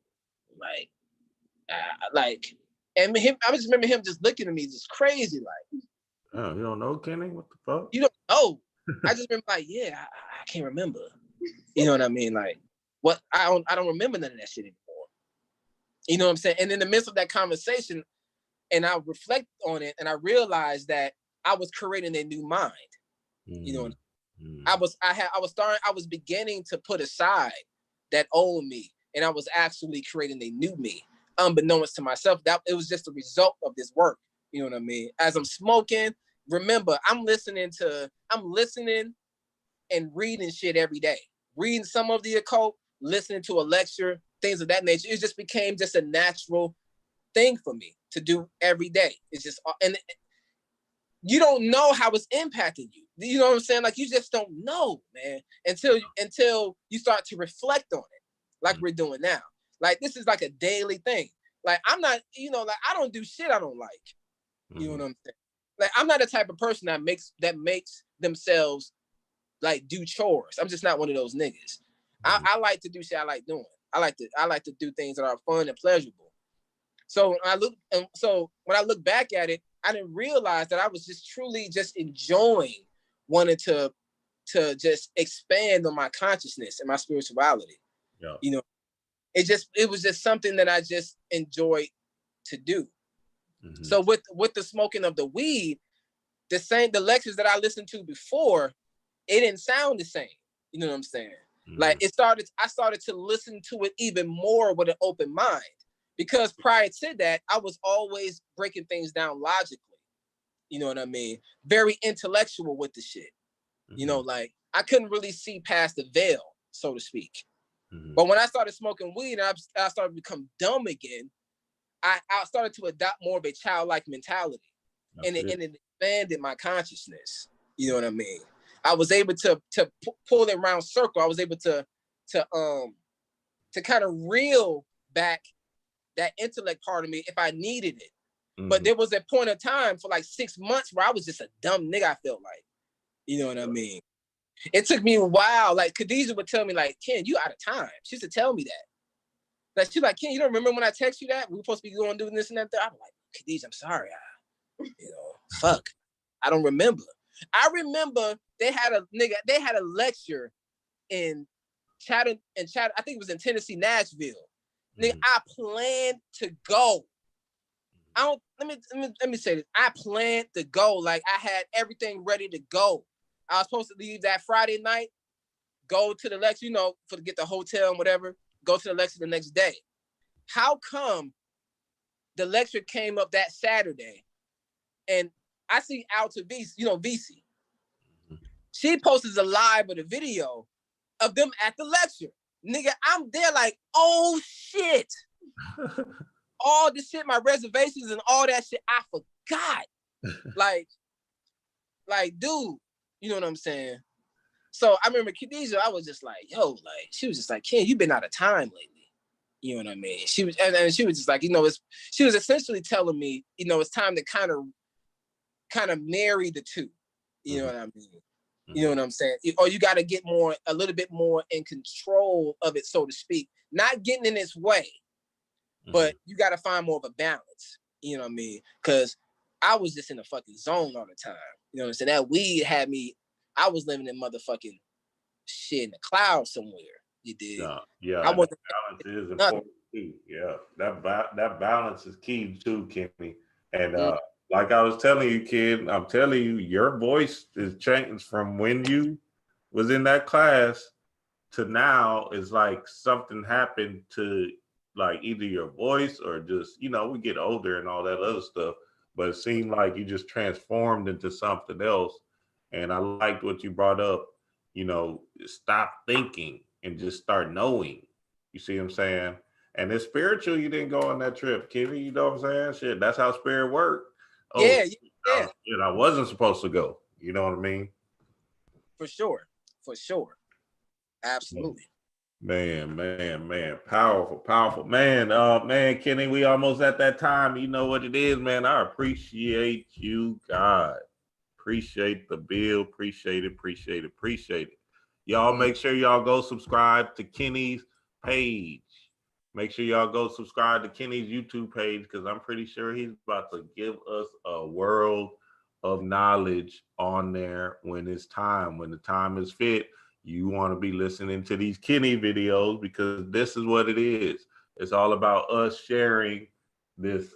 and him. I just remember him just looking at me, just crazy, like, oh, you don't know, Kenny? What the fuck? You don't know. I just remember like, yeah, I can't remember. You know what I mean? Like, what I don't remember none of that shit anymore. You know what I'm saying? And in the midst of that conversation, and I reflect on it, and I realized that I was creating a new mind. You know, I was beginning to put aside that old me, and I was actually creating a new me, unbeknownst to myself. That it was just a result of this work. You know what I mean? As I'm smoking, remember, I'm listening and reading shit every day. Reading some of the occult, listening to a lecture, things of that nature. It just became just a natural thing for me to do every day. It's just, and you don't know how it's impacting you. You know what I'm saying? Like, you just don't know, man, until you start to reflect on it, like we're doing now. Like, this is like a daily thing. Like, I'm not, like, I don't do shit I don't like. You know what I'm saying? Like, I'm not the type of person that makes themselves like do chores. I'm just not one of those niggas. I like to do shit I like doing. I like to do things that are fun and pleasurable. So when I look back at it, I didn't realize that I was just truly just enjoying wanting to just expand on my consciousness and my spirituality. Yeah. You know, it was just something that I just enjoyed to do. Mm-hmm. So with the smoking of the weed, the lectures that I listened to before, it didn't sound the same. You know what I'm saying? Mm-hmm. Like I started to listen to it even more with an open mind, because prior to that, I was always breaking things down logically. You know what I mean? Very intellectual with the shit. Mm-hmm. You know, like I couldn't really see past the veil, so to speak. Mm-hmm. But when I started smoking weed and I started to become dumb again, I started to adopt more of a childlike mentality. And it expanded my consciousness. You know what I mean? I was able to pull it around circle. I was able to kind of reel back that intellect part of me if I needed it. Mm-hmm. But there was a point of time for like 6 months where I was just a dumb nigga, I felt like. You know what I mean? It took me a while. Like, Khadijah would tell me, like, Ken, you out of time. She used to tell me that. Like, she's like, Ken, you don't remember when I text you that? We were supposed to be going doing this and that. I'm like, Khadijah, I'm sorry. Fuck. I don't remember. I remember they had a lecture in Chatham, I think it was in Tennessee, Nashville. Mm-hmm. Nigga, I planned to go. Let me say this. I planned to go. Like, I had everything ready to go. I was supposed to leave that Friday night, go to the lecture, to get the hotel and whatever, go to the lecture the next day. How come the lecture came up that Saturday and I see Alta VC, VC. She posted a live with a video of them at the lecture. Nigga, I'm there like, oh shit. All the shit, my reservations and all that shit, I forgot. like, dude, you know what I'm saying? So I remember Khadijah, I was just like, yo, like, she was just like, Ken, you've been out of time lately. You know what I mean? She was, and she was just like, she was essentially telling me, it's time to kind of marry the two. You know what I mean? You know what I'm saying? Or you got to get a little bit more in control of it, so to speak. Not getting in its way, but you got to find more of a balance. You know what I mean? Because I was just in a fucking zone all the time. You know what I'm saying? That weed had me, I was living in motherfucking shit in the clouds somewhere. You did. Yeah. I wasn't. Balance is important too. Yeah, that balance is key too, Kenny. And like I was telling you, kid, I'm telling you, your voice is changed from when you was in that class to now. Is like something happened to like either your voice or just, we get older and all that other stuff. But it seemed like you just transformed into something else. And I liked what you brought up. Stop thinking and just start knowing. You see what I'm saying? And it's spiritual. You didn't go on that trip, Kenny. You know what I'm saying? Shit, that's how spirit worked. Oh, yeah. I wasn't supposed to go. You know what I mean? For sure. Absolutely. Man. Powerful. Man, Kenny, we almost at that time. You know what it is, man. I appreciate you, God. Appreciate the bill. Appreciate it. Y'all make sure y'all go subscribe to Kenny's page. Make sure y'all go subscribe to Kenny's YouTube page, because I'm pretty sure he's about to give us a world of knowledge on there when it's time. When the time is fit, you want to be listening to these Kenny videos, because this is what it is. It's all about us sharing this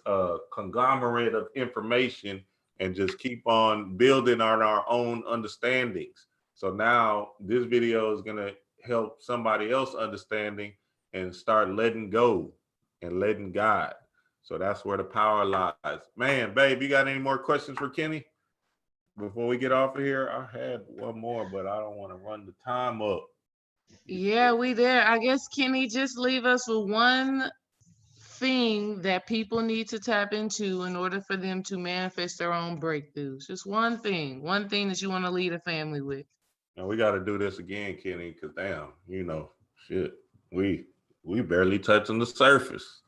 conglomerate of information and just keep on building on our own understandings. So now this video is going to help somebody else understanding and start letting go and letting God. So that's where the power lies. Man, babe, you got any more questions for Kenny before we get off of here? I had one more, but I don't want to run the time up. Yeah, we there. I guess, Kenny, just leave us with one thing that people need to tap into in order for them to manifest their own breakthroughs. Just one thing that you want to lead a family with. Now we got to do this again, Kenny, because damn, shit, we barely touching the surface.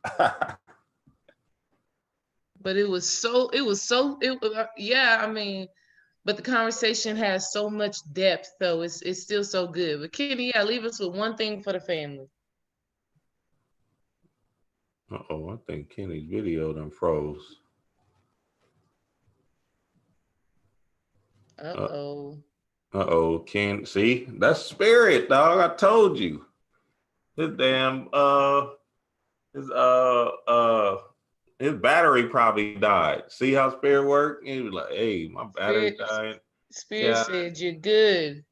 But yeah, I mean, but the conversation has so much depth, though. It's still so good. But Kenny, yeah, leave us with one thing for the family. I think Kenny's video done froze. Ken, see, that's spirit, dog. I told you. His damn his battery probably died. See how spirit worked? He was like, hey, my battery died. Spirit said you're good.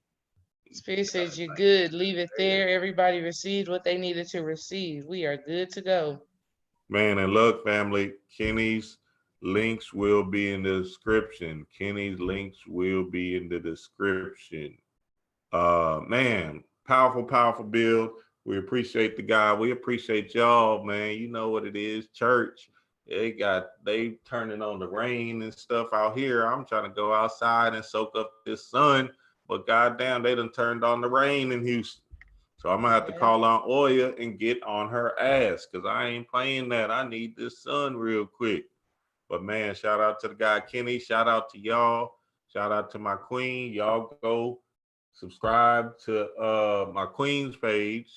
Spirit said you're good. Leave it there. Everybody received what they needed to receive. We are good to go. Man, and look, family, Kenny's links will be in the description. Man, powerful build. We appreciate the guy. We appreciate y'all, man. You know what it is, church. They turning on the rain and stuff out here. I'm trying to go outside and soak up this sun, but goddamn, they done turned on the rain in Houston. So I'm gonna have to call on Oya and get on her ass, because I ain't playing that. I need this sun real quick. But man, shout out to the guy Kenny. Shout out to y'all. Shout out to my queen. Y'all go subscribe to my queen's page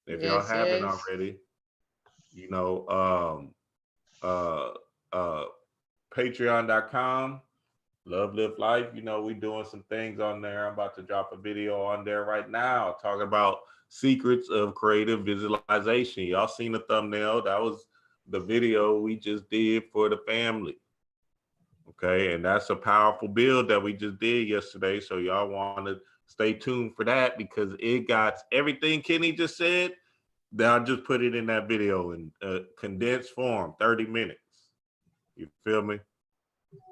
if y'all haven't already. Patreon.com, Love Live Life. We doing some things on there. I'm about to drop a video on there right now talking about secrets of creative visualization. Y'all seen the thumbnail? That was the video we just did for the family. Okay, and that's a powerful build that we just did yesterday. So y'all want to stay tuned for that, because it got everything Kenny just said. Then I'll just put it in that video in condensed form, 30 minutes. You feel me?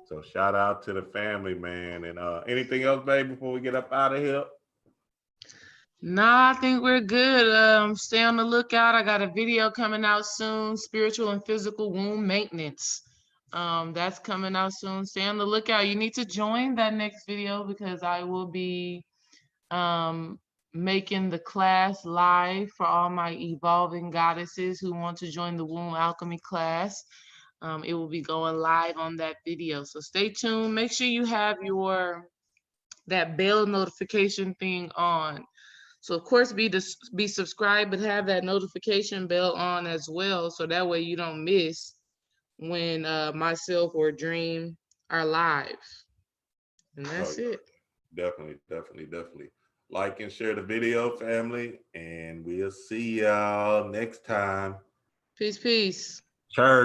So shout out to the family, man. And anything else, babe, before we get up out of here? Nah, I think we're good. Stay on the lookout. I got a video coming out soon, spiritual and physical womb maintenance. That's coming out soon. Stay on the lookout. You need to join that next video, because I will be making the class live for all my evolving goddesses who want to join the womb alchemy class. It will be going live on that video, so stay tuned. Make sure you have that bell notification thing on. So of course be subscribed, but have that notification bell on as well, so that way you don't miss when myself or Dream are live. And that's it. Definitely. Like and share the video, family, and we'll see y'all next time. Peace. Church.